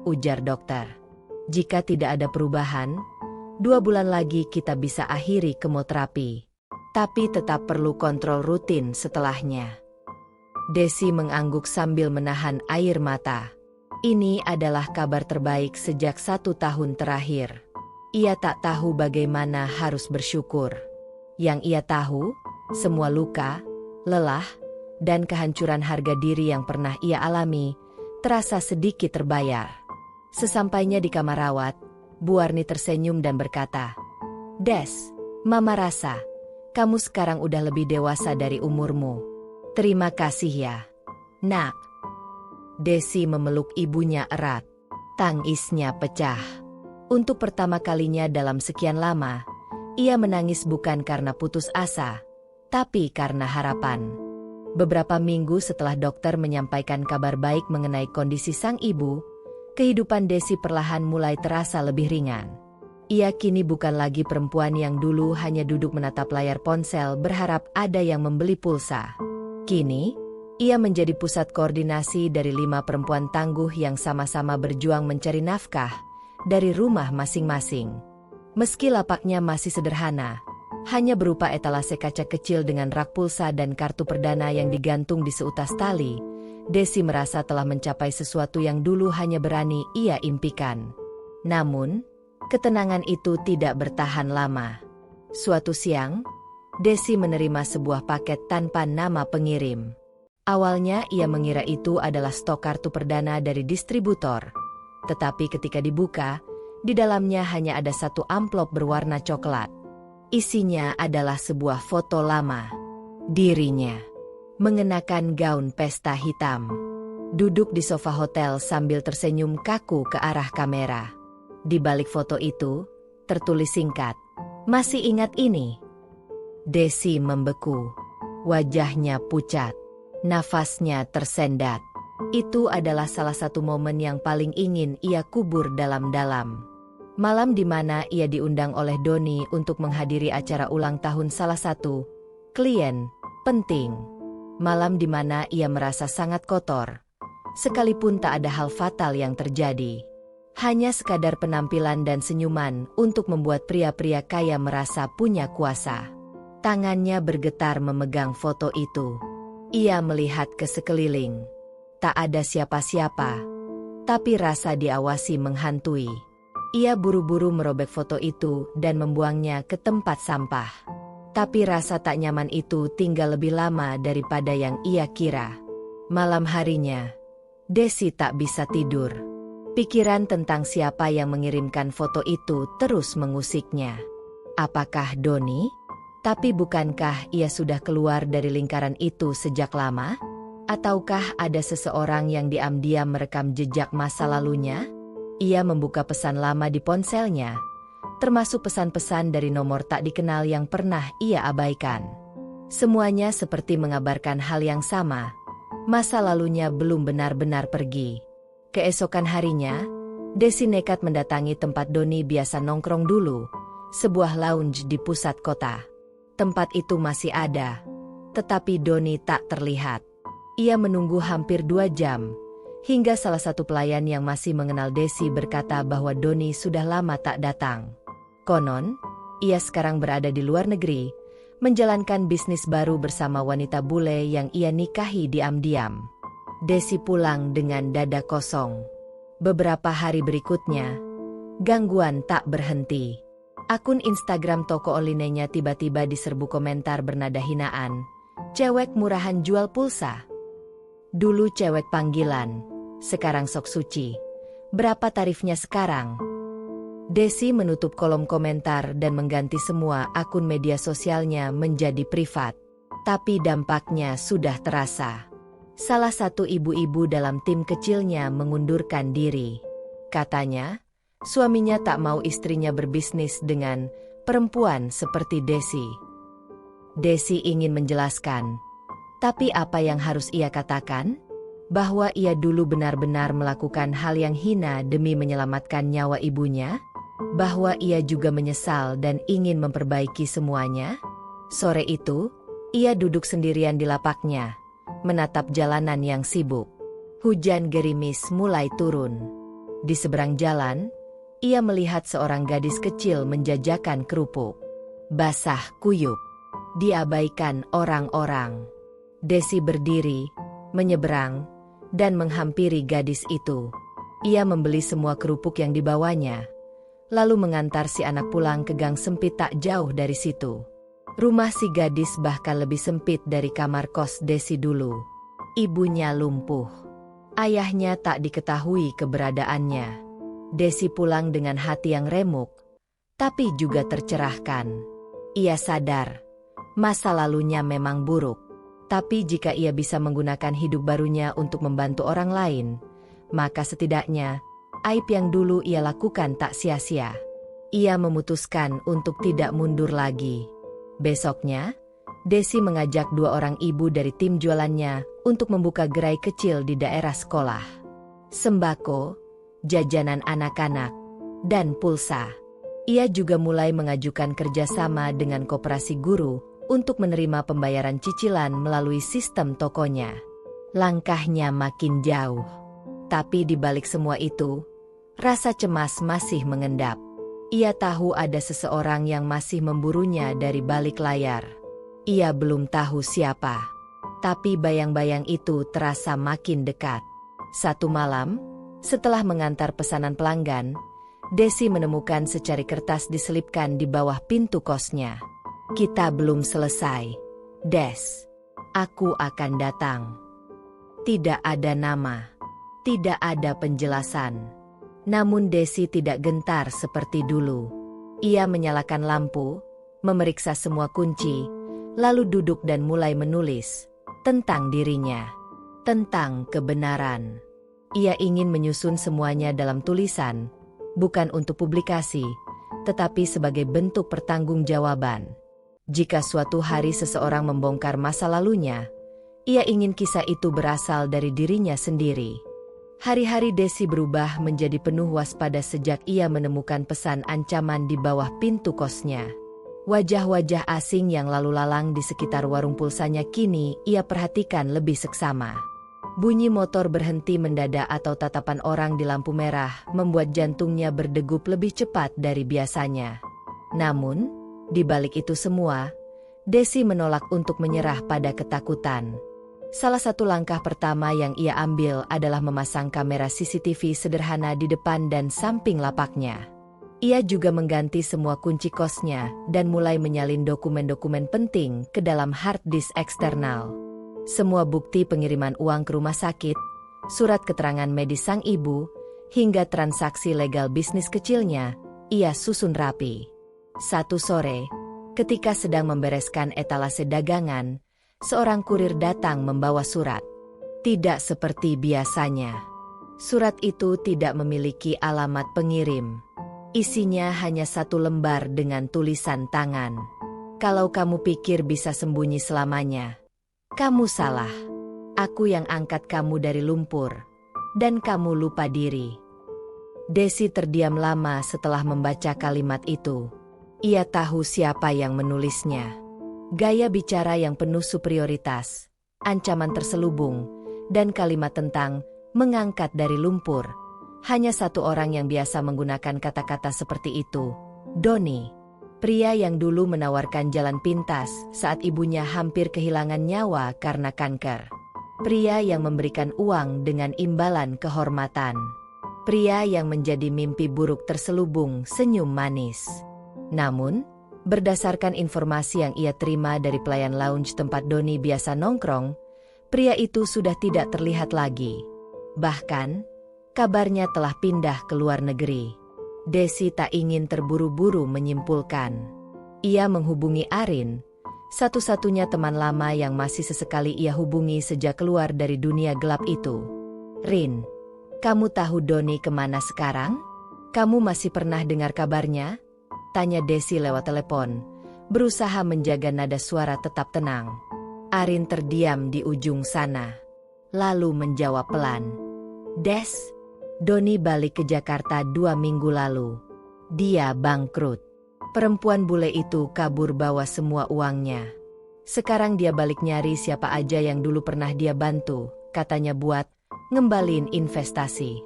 ujar dokter. Jika tidak ada perubahan, 2 bulan lagi kita bisa akhiri kemoterapi. Tapi tetap perlu kontrol rutin setelahnya. Desi mengangguk sambil menahan air mata. Ini adalah kabar terbaik sejak 1 tahun terakhir. Ia tak tahu bagaimana harus bersyukur. Yang ia tahu, semua luka, lelah, dan kehancuran harga diri yang pernah ia alami, terasa sedikit terbayar. Sesampainya di kamar rawat, Bu Warni tersenyum dan berkata, "Des, Mama rasa, kamu sekarang udah lebih dewasa dari umurmu. Terima kasih ya, Nak." Desi memeluk ibunya erat. Tangisnya pecah. Untuk pertama kalinya dalam sekian lama, ia menangis bukan karena putus asa, tapi karena harapan. Beberapa minggu setelah dokter menyampaikan kabar baik mengenai kondisi sang ibu, kehidupan Desi perlahan mulai terasa lebih ringan. Ia kini bukan lagi perempuan yang dulu hanya duduk menatap layar ponsel berharap ada yang membeli pulsa. Kini, ia menjadi pusat koordinasi dari 5 perempuan tangguh yang sama-sama berjuang mencari nafkah dari rumah masing-masing. Meski lapaknya masih sederhana, hanya berupa etalase kaca kecil dengan rak pulsa dan kartu perdana yang digantung di seutas tali, Desi merasa telah mencapai sesuatu yang dulu hanya berani ia impikan. Namun, ketenangan itu tidak bertahan lama. Suatu siang, Desi menerima sebuah paket tanpa nama pengirim. Awalnya ia mengira itu adalah stok kartu perdana dari distributor. Tetapi ketika dibuka, di dalamnya hanya ada satu amplop berwarna coklat. Isinya adalah sebuah foto lama. Dirinya mengenakan gaun pesta hitam, duduk di sofa hotel sambil tersenyum kaku ke arah kamera. Di balik foto itu, tertulis singkat, "Masih ingat ini?" Desi membeku. Wajahnya pucat. Nafasnya tersendat. Itu adalah salah satu momen yang paling ingin ia kubur dalam-dalam. Malam di mana ia diundang oleh Doni untuk menghadiri acara ulang tahun salah satu klien penting. Malam di mana ia merasa sangat kotor. Sekalipun tak ada hal fatal yang terjadi. Hanya sekadar penampilan dan senyuman untuk membuat pria-pria kaya merasa punya kuasa. Tangannya bergetar memegang foto itu. Ia melihat ke sekeliling. Tak ada siapa-siapa, tapi rasa diawasi menghantui. Ia buru-buru merobek foto itu dan membuangnya ke tempat sampah. Tapi rasa tak nyaman itu tinggal lebih lama daripada yang ia kira. Malam harinya, Desi tak bisa tidur. Pikiran tentang siapa yang mengirimkan foto itu terus mengusiknya. Apakah Doni? Tapi bukankah ia sudah keluar dari lingkaran itu sejak lama? Ataukah ada seseorang yang diam-diam merekam jejak masa lalunya? Ia membuka pesan lama di ponselnya, termasuk pesan-pesan dari nomor tak dikenal yang pernah ia abaikan. Semuanya seperti mengabarkan hal yang sama. Masa lalunya belum benar-benar pergi. Keesokan harinya, Desi nekat mendatangi tempat Doni biasa nongkrong dulu, sebuah lounge di pusat kota. Tempat itu masih ada, tetapi Doni tak terlihat. Ia menunggu hampir 2 jam, hingga salah satu pelayan yang masih mengenal Desi berkata bahwa Doni sudah lama tak datang. Konon, ia sekarang berada di luar negeri, menjalankan bisnis baru bersama wanita bule yang ia nikahi diam-diam. Desi pulang dengan dada kosong. Beberapa hari berikutnya, gangguan tak berhenti. Akun Instagram toko onlinenya tiba-tiba diserbu komentar bernada hinaan. Cewek murahan jual pulsa. Dulu cewek panggilan, sekarang sok suci. Berapa tarifnya sekarang? Desi menutup kolom komentar dan mengganti semua akun media sosialnya menjadi privat. Tapi dampaknya sudah terasa. Salah satu ibu-ibu dalam tim kecilnya mengundurkan diri. Katanya, suaminya tak mau istrinya berbisnis dengan perempuan seperti Desi. Desi ingin menjelaskan, tapi apa yang harus ia katakan? Bahwa ia dulu benar-benar melakukan hal yang hina demi menyelamatkan nyawa ibunya? Bahwa ia juga menyesal dan ingin memperbaiki semuanya? Sore itu, ia duduk sendirian di lapaknya, menatap jalanan yang sibuk. Hujan gerimis mulai turun. Di seberang jalan, ia melihat seorang gadis kecil menjajakan kerupuk. Basah kuyup, diabaikan orang-orang. Desi berdiri, menyeberang, dan menghampiri gadis itu. Ia membeli semua kerupuk yang dibawanya, lalu mengantar si anak pulang ke gang sempit tak jauh dari situ. Rumah si gadis bahkan lebih sempit dari kamar kos Desi dulu. Ibunya lumpuh. Ayahnya tak diketahui keberadaannya. Desi pulang dengan hati yang remuk, tapi juga tercerahkan. Ia sadar, masa lalunya memang buruk. Tapi jika ia bisa menggunakan hidup barunya untuk membantu orang lain, maka setidaknya, aib yang dulu ia lakukan tak sia-sia. Ia memutuskan untuk tidak mundur lagi. Besoknya, Desi mengajak 2 orang ibu dari tim jualannya untuk membuka gerai kecil di daerah sekolah. Sembako, jajanan anak-anak, dan pulsa. Ia juga mulai mengajukan kerjasama dengan koperasi guru untuk menerima pembayaran cicilan melalui sistem tokonya. Langkahnya makin jauh. Tapi di balik semua itu, rasa cemas masih mengendap. Ia tahu ada seseorang yang masih memburunya dari balik layar. Ia belum tahu siapa. Tapi bayang-bayang itu terasa makin dekat. Satu malam, setelah mengantar pesanan pelanggan, Desi menemukan secari kertas diselipkan di bawah pintu kosnya. Kita belum selesai, Des. Aku akan datang. Tidak ada nama. Tidak ada penjelasan. Namun Desi tidak gentar seperti dulu. Ia menyalakan lampu, memeriksa semua kunci, lalu duduk dan mulai menulis tentang dirinya, tentang kebenaran. Ia ingin menyusun semuanya dalam tulisan, bukan untuk publikasi, tetapi sebagai bentuk pertanggungjawaban. Jika suatu hari seseorang membongkar masa lalunya, ia ingin kisah itu berasal dari dirinya sendiri. Hari-hari Desi berubah menjadi penuh waspada sejak ia menemukan pesan ancaman di bawah pintu kosnya. Wajah-wajah asing yang lalu lalang di sekitar warung pulsanya kini ia perhatikan lebih seksama. Bunyi motor berhenti mendadak atau tatapan orang di lampu merah membuat jantungnya berdegup lebih cepat dari biasanya. Namun, di balik itu semua, Desi menolak untuk menyerah pada ketakutan. Salah satu langkah pertama yang ia ambil adalah memasang kamera CCTV sederhana di depan dan samping lapaknya. Ia juga mengganti semua kunci kosnya dan mulai menyalin dokumen-dokumen penting ke dalam hard disk eksternal. Semua bukti pengiriman uang ke rumah sakit, surat keterangan medis sang ibu, hingga transaksi legal bisnis kecilnya, ia susun rapi. Satu sore, ketika sedang membereskan etalase dagangan, seorang kurir datang membawa surat. Tidak seperti biasanya. Surat itu tidak memiliki alamat pengirim. Isinya hanya 1 lembar dengan tulisan tangan. Kalau kamu pikir bisa sembunyi selamanya, kamu salah. Aku yang angkat kamu dari lumpur, dan kamu lupa diri. Desi terdiam lama setelah membaca kalimat itu. Ia tahu siapa yang menulisnya. Gaya bicara yang penuh superioritas, ancaman terselubung, dan kalimat tentang mengangkat dari lumpur. Hanya satu orang yang biasa menggunakan kata-kata seperti itu, Doni. Pria yang dulu menawarkan jalan pintas saat ibunya hampir kehilangan nyawa karena kanker. Pria yang memberikan uang dengan imbalan kehormatan. Pria yang menjadi mimpi buruk terselubung senyum manis. Namun, berdasarkan informasi yang ia terima dari pelayan lounge tempat Doni biasa nongkrong, pria itu sudah tidak terlihat lagi. Bahkan, kabarnya telah pindah ke luar negeri. Desi tak ingin terburu-buru menyimpulkan. Ia menghubungi Arin, satu-satunya teman lama yang masih sesekali ia hubungi sejak keluar dari dunia gelap itu. "Rin, kamu tahu Doni kemana sekarang? Kamu masih pernah dengar kabarnya?" tanya Desi lewat telepon, berusaha menjaga nada suara tetap tenang. Arin terdiam di ujung sana, lalu menjawab pelan. "Des, Doni balik ke Jakarta 2 minggu lalu. Dia bangkrut. Perempuan bule itu kabur bawa semua uangnya. Sekarang dia balik nyari siapa aja yang dulu pernah dia bantu, katanya buat ngembalin investasi."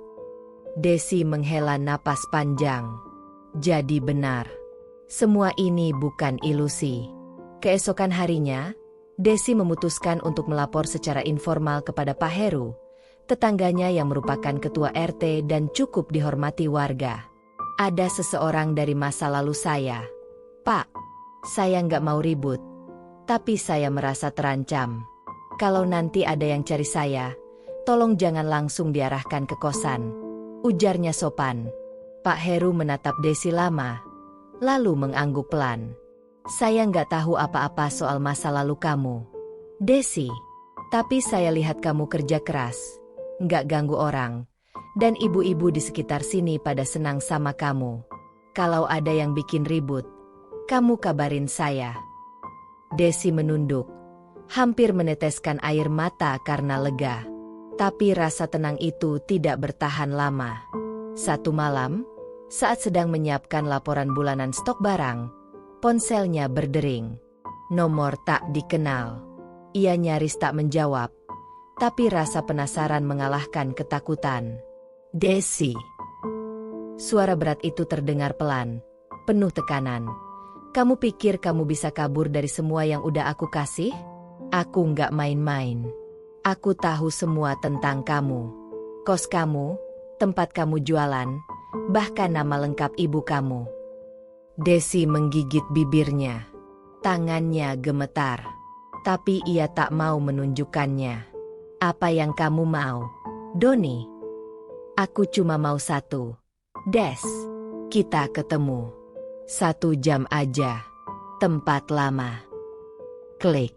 Desi menghela napas panjang. Jadi benar. Semua ini bukan ilusi. Keesokan harinya, Desi memutuskan untuk melapor secara informal kepada Pak Heru, tetangganya yang merupakan ketua RT dan cukup dihormati warga. "Ada seseorang dari masa lalu saya. Pak, saya nggak mau ribut, tapi saya merasa terancam. Kalau nanti ada yang cari saya, tolong jangan langsung diarahkan ke kosan," ujarnya sopan. Pak Heru menatap Desi lama, lalu mengangguk pelan. "Saya nggak tahu apa-apa soal masa lalu kamu, Desi. Tapi saya lihat kamu kerja keras, nggak ganggu orang, dan ibu-ibu di sekitar sini pada senang sama kamu. Kalau ada yang bikin ribut, kamu kabarin saya." Desi menunduk, hampir meneteskan air mata karena lega. Tapi rasa tenang itu tidak bertahan lama. Satu malam, saat sedang menyiapkan laporan bulanan stok barang, ponselnya berdering. Nomor tak dikenal. Ia nyaris tak menjawab, tapi rasa penasaran mengalahkan ketakutan. "Desi." Suara berat itu terdengar pelan, penuh tekanan. "Kamu pikir kamu bisa kabur dari semua yang udah aku kasih? Aku nggak main-main. Aku tahu semua tentang kamu. Kos kamu, tempat kamu jualan, bahkan nama lengkap ibu kamu." Desi menggigit bibirnya. Tangannya gemetar. Tapi ia tak mau menunjukkannya. "Apa yang kamu mau, Doni?" "Aku cuma mau satu. Des, kita ketemu. 1 jam aja. Tempat lama." Klik.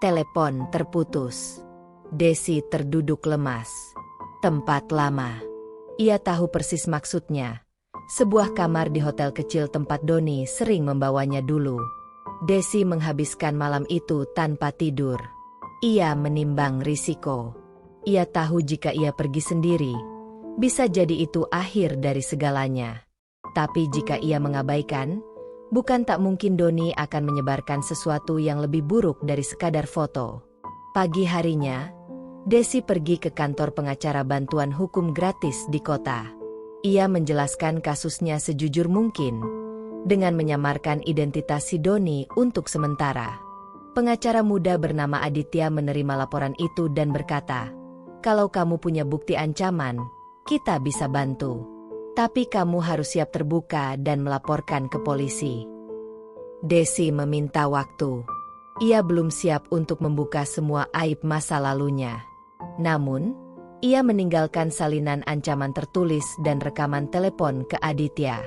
Telepon terputus. Desi terduduk lemas. Tempat lama. Ia tahu persis maksudnya. Sebuah kamar di hotel kecil tempat Doni sering membawanya dulu. Desi menghabiskan malam itu tanpa tidur. Ia menimbang risiko. Ia tahu jika ia pergi sendiri, bisa jadi itu akhir dari segalanya. Tapi jika ia mengabaikan, bukan tak mungkin Doni akan menyebarkan sesuatu yang lebih buruk dari sekadar foto. Pagi harinya, Desi pergi ke kantor pengacara bantuan hukum gratis di kota. Ia menjelaskan kasusnya sejujur mungkin, dengan menyamarkan identitas si Doni untuk sementara. Pengacara muda bernama Aditya menerima laporan itu dan berkata, "Kalau kamu punya bukti ancaman, kita bisa bantu. Tapi kamu harus siap terbuka dan melaporkan ke polisi." Desi meminta waktu. Ia belum siap untuk membuka semua aib masa lalunya. Namun, ia meninggalkan salinan ancaman tertulis dan rekaman telepon ke Aditya.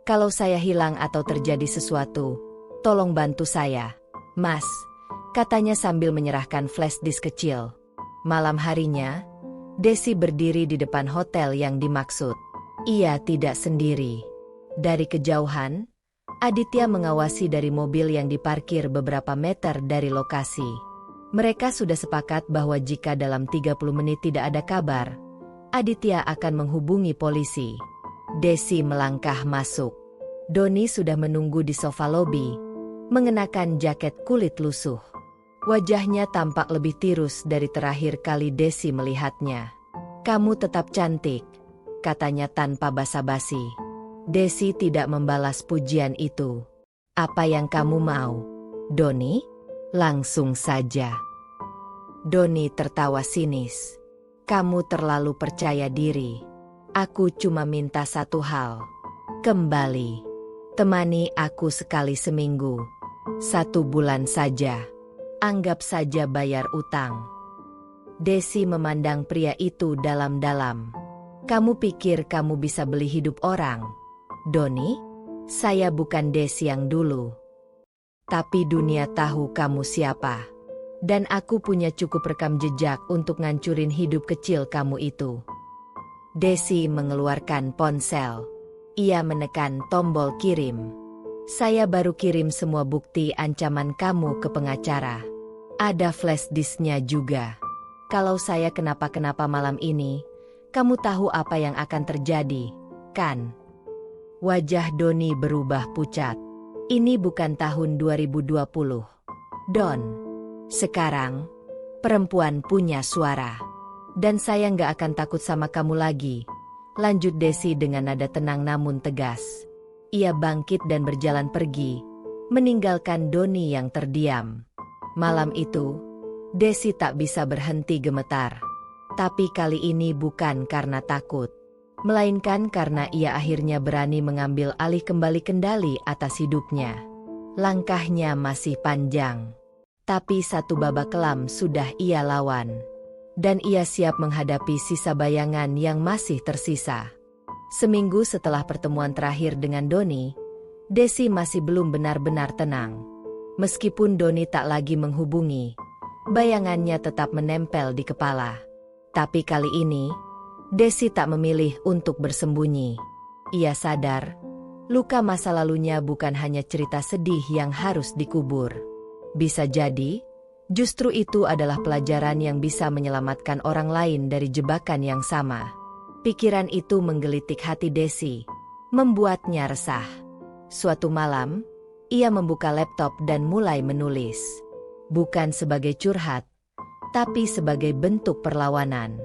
"Kalau saya hilang atau terjadi sesuatu, tolong bantu saya, Mas," katanya sambil menyerahkan flash disk kecil. Malam harinya, Desi berdiri di depan hotel yang dimaksud. Ia tidak sendiri. Dari kejauhan, Aditya mengawasi dari mobil yang diparkir beberapa meter dari lokasi. Mereka sudah sepakat bahwa jika dalam 30 menit tidak ada kabar, Aditya akan menghubungi polisi. Desi melangkah masuk. Doni sudah menunggu di sofa lobi, mengenakan jaket kulit lusuh. Wajahnya tampak lebih tirus dari terakhir kali Desi melihatnya. "Kamu tetap cantik," katanya tanpa basa-basi. Desi tidak membalas pujian itu. "Apa yang kamu mau, Doni? Langsung saja." Doni tertawa sinis. "Kamu terlalu percaya diri. Aku cuma minta satu hal. Kembali. Temani aku sekali seminggu. 1 bulan saja. Anggap saja bayar utang. Desi memandang pria itu dalam-dalam. Kamu pikir kamu bisa beli hidup orang? Doni, saya bukan Desi yang dulu. Tapi dunia tahu kamu siapa. Dan aku punya cukup rekam jejak untuk ngancurin hidup kecil kamu itu. Desi mengeluarkan ponsel. Ia menekan tombol kirim. Saya baru kirim semua bukti ancaman kamu ke pengacara. Ada flash disknya juga. Kalau saya kenapa-kenapa malam ini, kamu tahu apa yang akan terjadi, kan? Wajah Doni berubah pucat. Ini bukan tahun 2020. Don, sekarang, perempuan punya suara. Dan saya nggak akan takut sama kamu lagi. Lanjut Desi dengan nada tenang namun tegas. Ia bangkit dan berjalan pergi, meninggalkan Doni yang terdiam. Malam itu, Desi tak bisa berhenti gemetar. Tapi kali ini bukan karena takut, melainkan karena ia akhirnya berani mengambil alih kembali kendali atas hidupnya. Langkahnya masih panjang, tapi satu babak kelam sudah ia lawan. Dan ia siap menghadapi sisa bayangan yang masih tersisa. Seminggu setelah pertemuan terakhir dengan Doni, Desi masih belum benar-benar tenang. Meskipun Doni tak lagi menghubungi, bayangannya tetap menempel di kepala. Tapi kali ini, Desi tak memilih untuk bersembunyi. Ia sadar, luka masa lalunya bukan hanya cerita sedih yang harus dikubur. Bisa jadi, justru itu adalah pelajaran yang bisa menyelamatkan orang lain dari jebakan yang sama. Pikiran itu menggelitik hati Desi, membuatnya resah. Suatu malam, ia membuka laptop dan mulai menulis. Bukan sebagai curhat, tapi sebagai bentuk perlawanan.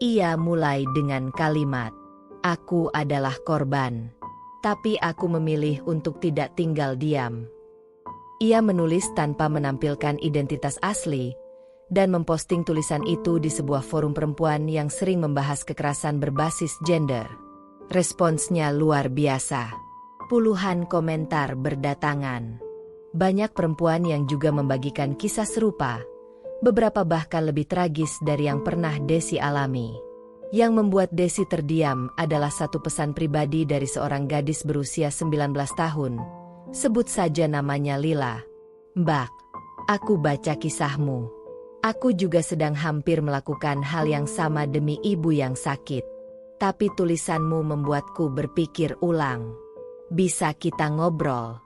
Ia mulai dengan kalimat, "Aku adalah korban, tapi aku memilih untuk tidak tinggal diam." Ia menulis tanpa menampilkan identitas asli, dan memposting tulisan itu di sebuah forum perempuan yang sering membahas kekerasan berbasis gender. Responsnya luar biasa. Puluhan komentar berdatangan. Banyak perempuan yang juga membagikan kisah serupa, beberapa bahkan lebih tragis dari yang pernah Desi alami. Yang membuat Desi terdiam adalah satu pesan pribadi dari seorang gadis berusia 19 tahun. Sebut saja namanya Lila. "Mbak, aku baca kisahmu. Aku juga sedang hampir melakukan hal yang sama demi ibu yang sakit. Tapi tulisanmu membuatku berpikir ulang. Bisa kita ngobrol?"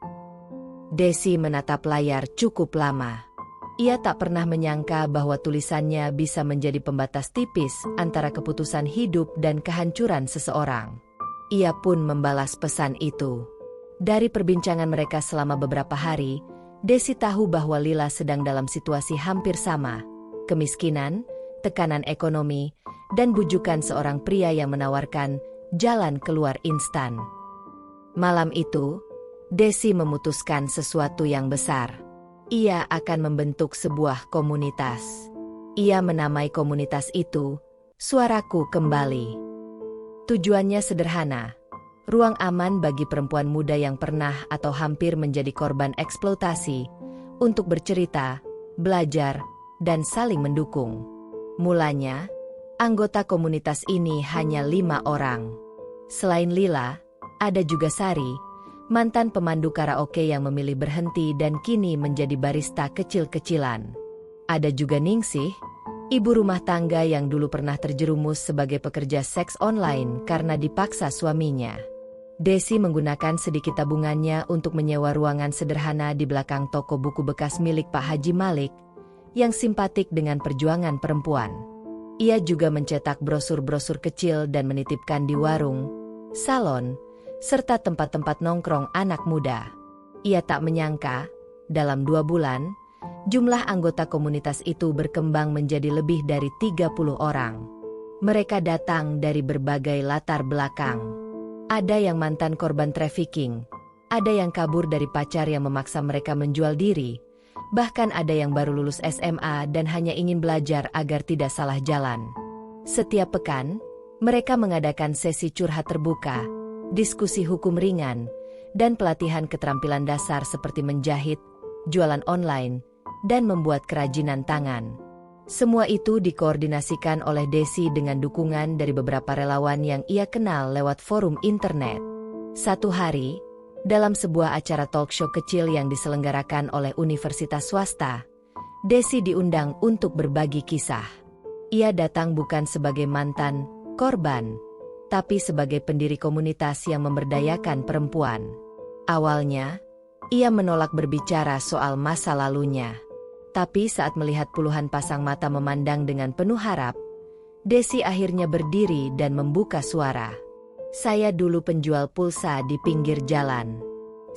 Desi menatap layar cukup lama. Ia tak pernah menyangka bahwa tulisannya bisa menjadi pembatas tipis antara keputusan hidup dan kehancuran seseorang. Ia pun membalas pesan itu. Dari perbincangan mereka selama beberapa hari, Desi tahu bahwa Lila sedang dalam situasi hampir sama. Kemiskinan, tekanan ekonomi, dan bujukan seorang pria yang menawarkan jalan keluar instan. Malam itu, Desi memutuskan sesuatu yang besar. Ia akan membentuk sebuah komunitas. Ia menamai komunitas itu, Suaraku Kembali. Tujuannya sederhana. Ruang aman bagi perempuan muda yang pernah atau hampir menjadi korban eksploitasi, untuk bercerita, belajar, dan saling mendukung. Mulanya, anggota komunitas ini hanya 5 orang. Selain Lila, ada juga Sari, mantan pemandu karaoke yang memilih berhenti dan kini menjadi barista kecil-kecilan. Ada juga Ningsih, ibu rumah tangga yang dulu pernah terjerumus sebagai pekerja seks online karena dipaksa suaminya. Desi menggunakan sedikit tabungannya untuk menyewa ruangan sederhana di belakang toko buku bekas milik Pak Haji Malik, yang simpatik dengan perjuangan perempuan. Ia juga mencetak brosur-brosur kecil dan menitipkan di warung, salon, serta tempat-tempat nongkrong anak muda. Ia tak menyangka, dalam 2 bulan, jumlah anggota komunitas itu berkembang menjadi lebih dari 30 orang. Mereka datang dari berbagai latar belakang. Ada yang mantan korban trafficking, ada yang kabur dari pacar yang memaksa mereka menjual diri, bahkan ada yang baru lulus SMA dan hanya ingin belajar agar tidak salah jalan. Setiap pekan, Mereka mengadakan sesi curhat terbuka, diskusi hukum ringan, dan pelatihan keterampilan dasar seperti menjahit, jualan online, dan membuat kerajinan tangan. Semua itu dikoordinasikan oleh Desi dengan dukungan dari beberapa relawan yang ia kenal lewat forum internet. Satu hari, dalam sebuah acara talk show kecil yang diselenggarakan oleh universitas swasta, Desi diundang untuk berbagi kisah. Ia datang bukan sebagai mantan korban, tapi sebagai pendiri komunitas yang memberdayakan perempuan. Awalnya, ia menolak berbicara soal masa lalunya. Tapi saat melihat puluhan pasang mata memandang dengan penuh harap, Desi akhirnya berdiri dan membuka suara. Saya dulu penjual pulsa di pinggir jalan.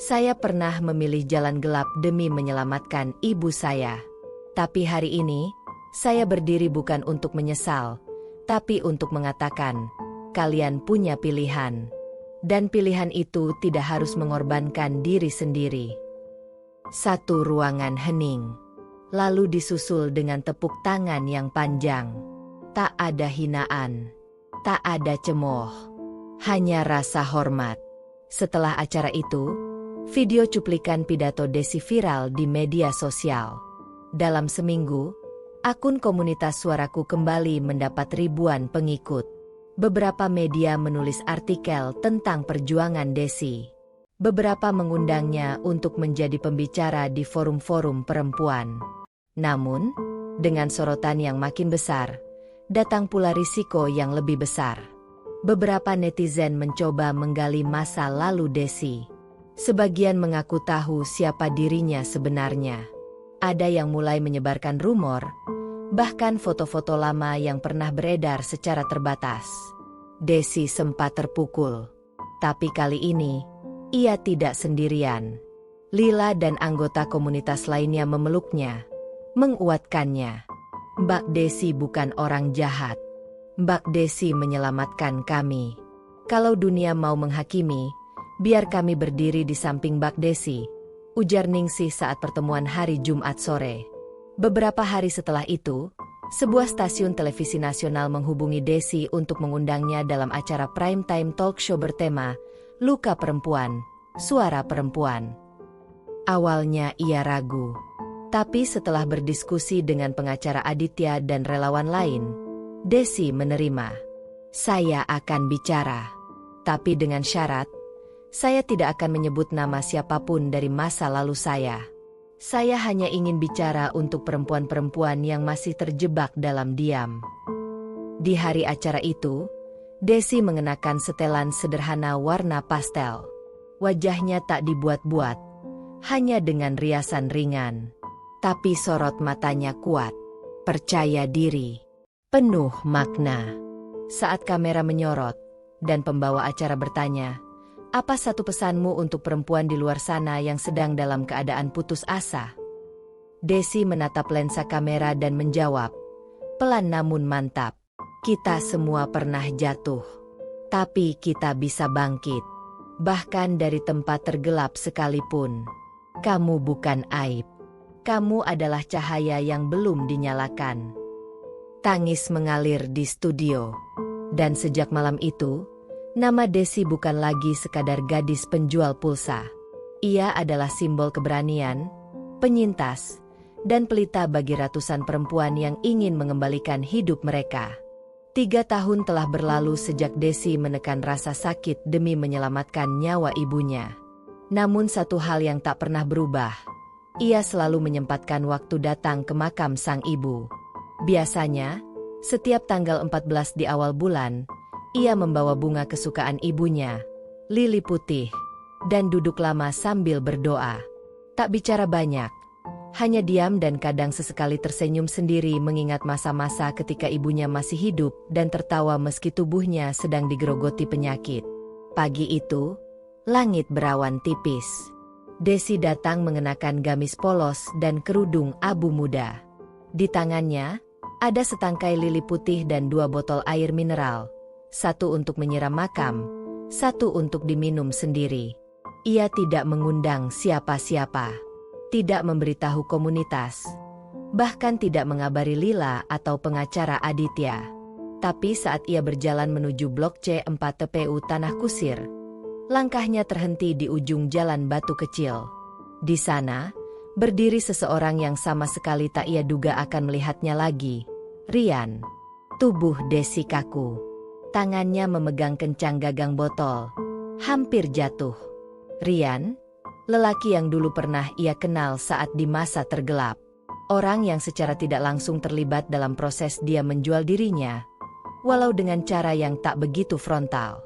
Saya pernah memilih jalan gelap demi menyelamatkan ibu saya. Tapi hari ini, saya berdiri bukan untuk menyesal, tapi untuk mengatakan, kalian punya pilihan. Dan pilihan itu tidak harus mengorbankan diri sendiri. Satu ruangan hening. Lalu disusul dengan tepuk tangan yang panjang. Tak ada hinaan. Tak ada cemooh. Hanya rasa hormat. Setelah acara itu, video cuplikan pidato Desi viral di media sosial. Dalam seminggu, akun komunitas Suaraku kembali mendapat ribuan pengikut. Beberapa media menulis artikel tentang perjuangan Desi. Beberapa mengundangnya untuk menjadi pembicara di forum-forum perempuan. Namun, dengan sorotan yang makin besar, datang pula risiko yang lebih besar. Beberapa netizen mencoba menggali masa lalu Desi. Sebagian mengaku tahu siapa dirinya sebenarnya. Ada yang mulai menyebarkan rumor, bahkan foto-foto lama yang pernah beredar secara terbatas. Desi sempat terpukul. Tapi kali ini, ia tidak sendirian. Lila dan anggota komunitas lainnya memeluknya, menguatkannya. Mbak Desi bukan orang jahat. Mbak Desi menyelamatkan kami. Kalau dunia mau menghakimi, biar kami berdiri di samping Mbak Desi, ujar Ningsih saat pertemuan hari Jumat sore. Beberapa hari setelah itu, sebuah stasiun televisi nasional menghubungi Desi untuk mengundangnya dalam acara prime time talk show bertema Luka Perempuan, Suara Perempuan. Awalnya ia ragu, tapi setelah berdiskusi dengan pengacara Aditya dan relawan lain, Desi menerima. Saya akan bicara, tapi dengan syarat, saya tidak akan menyebut nama siapapun dari masa lalu saya. Saya hanya ingin bicara untuk perempuan-perempuan yang masih terjebak dalam diam. Di hari acara itu, Desi mengenakan setelan sederhana warna pastel. Wajahnya tak dibuat-buat, hanya dengan riasan ringan. Tapi sorot matanya kuat, percaya diri, penuh makna. Saat kamera menyorot, dan pembawa acara bertanya, apa satu pesanmu untuk perempuan di luar sana yang sedang dalam keadaan putus asa? Desi menatap lensa kamera dan menjawab, pelan namun mantap. Kita semua pernah jatuh, tapi kita bisa bangkit. Bahkan dari tempat tergelap sekalipun. Kamu bukan aib. Kamu adalah cahaya yang belum dinyalakan. Tangis mengalir di studio. Dan sejak malam itu, nama Desi bukan lagi sekadar gadis penjual pulsa. Ia adalah simbol keberanian, penyintas, dan pelita bagi ratusan perempuan yang ingin mengembalikan hidup mereka. 3 tahun telah berlalu sejak Desi menekan rasa sakit demi menyelamatkan nyawa ibunya. Namun satu hal yang tak pernah berubah. Ia selalu menyempatkan waktu datang ke makam sang ibu. Biasanya, setiap tanggal 14 di awal bulan, ia membawa bunga kesukaan ibunya, lili putih, dan duduk lama sambil berdoa. Tak bicara banyak, hanya diam dan kadang sesekali tersenyum sendiri mengingat masa-masa ketika ibunya masih hidup dan tertawa meski tubuhnya sedang digerogoti penyakit. Pagi itu, langit berawan tipis. Desi datang mengenakan gamis polos dan kerudung abu muda. Di tangannya, ada setangkai lili putih dan 2 botol air mineral. Satu untuk menyiram makam, satu untuk diminum sendiri. Ia tidak mengundang siapa-siapa. Tidak memberitahu komunitas, bahkan tidak mengabari Lila atau pengacara Aditya. Tapi saat ia berjalan menuju blok C4 TPU Tanah Kusir, langkahnya terhenti di ujung jalan batu kecil. Di sana, berdiri seseorang yang sama sekali tak ia duga akan melihatnya lagi. Rian. Tubuh Desi kaku. Tangannya memegang kencang gagang botol. Hampir jatuh. Rian, lelaki yang dulu pernah ia kenal saat di masa tergelap. Orang yang secara tidak langsung terlibat dalam proses dia menjual dirinya, walau dengan cara yang tak begitu frontal.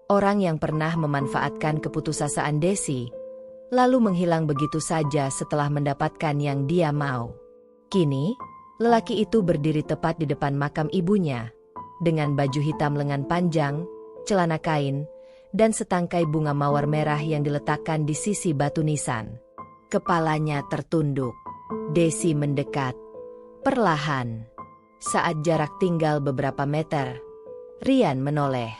Orang yang pernah memanfaatkan keputusasaan Desi, lalu menghilang begitu saja setelah mendapatkan yang dia mau. Kini, lelaki itu berdiri tepat di depan makam ibunya, dengan baju hitam lengan panjang, celana kain, dan setangkai bunga mawar merah yang diletakkan di sisi batu nisan. Kepalanya tertunduk. Desi mendekat. Perlahan. Saat jarak tinggal beberapa meter, Rian menoleh.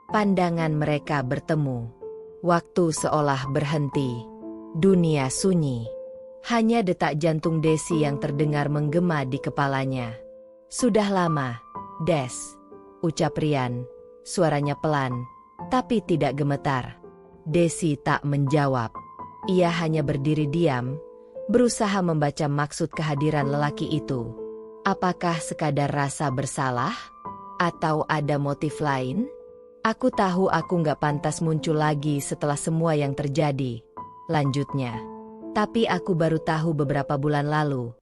Pandangan mereka bertemu. Waktu seolah berhenti. Dunia sunyi. Hanya detak jantung Desi yang terdengar menggema di kepalanya. Sudah lama, Des, ucap Rian. Suaranya pelan, tapi tidak gemetar. Desi tak menjawab. Ia hanya berdiri diam, berusaha membaca maksud kehadiran lelaki itu. Apakah sekadar rasa bersalah? Atau ada motif lain? Aku tahu aku nggak pantas muncul lagi setelah semua yang terjadi, lanjutnya. Tapi aku baru tahu beberapa bulan lalu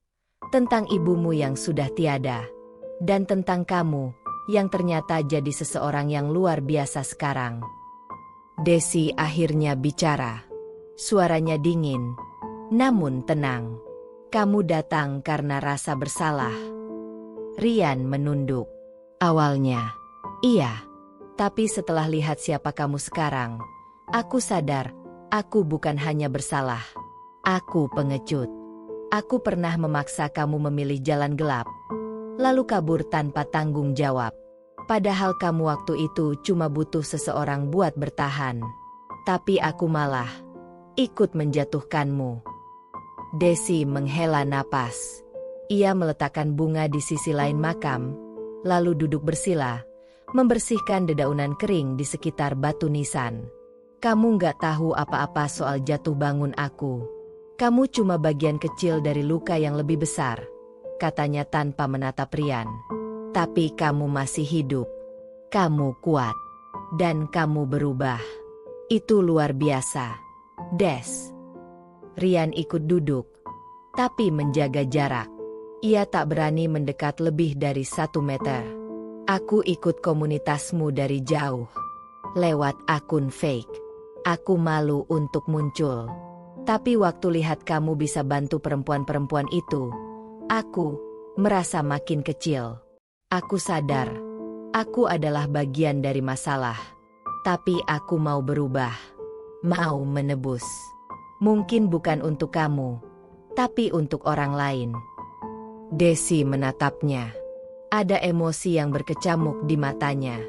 tentang ibumu yang sudah tiada, dan tentang kamu yang ternyata jadi seseorang yang luar biasa sekarang. Desi akhirnya bicara. Suaranya dingin, namun tenang. Kamu datang karena rasa bersalah. Rian menunduk. Awalnya, iya. Tapi setelah lihat siapa kamu sekarang, aku sadar, aku bukan hanya bersalah. Aku pengecut. Aku pernah memaksa kamu memilih jalan gelap, lalu kabur tanpa tanggung jawab. Padahal kamu waktu itu cuma butuh seseorang buat bertahan. Tapi aku malah ikut menjatuhkanmu. Desi menghela napas. Ia meletakkan bunga di sisi lain makam, lalu duduk bersila, membersihkan dedaunan kering di sekitar batu nisan. Kamu nggak tahu apa-apa soal jatuh bangun aku. Kamu cuma bagian kecil dari luka yang lebih besar, katanya tanpa menatap Rian. Tapi kamu masih hidup. Kamu kuat. Dan kamu berubah. Itu luar biasa, Des. Rian ikut duduk, tapi menjaga jarak. Ia tak berani mendekat lebih dari 1 meter. Aku ikut komunitasmu dari jauh. Lewat akun fake. Aku malu untuk muncul. Tapi waktu lihat kamu bisa bantu perempuan-perempuan itu, aku merasa makin kecil. Aku sadar, aku adalah bagian dari masalah. Tapi aku mau berubah. Mau menebus. Mungkin bukan untuk kamu, tapi untuk orang lain. Desi menatapnya. Ada emosi yang berkecamuk di matanya.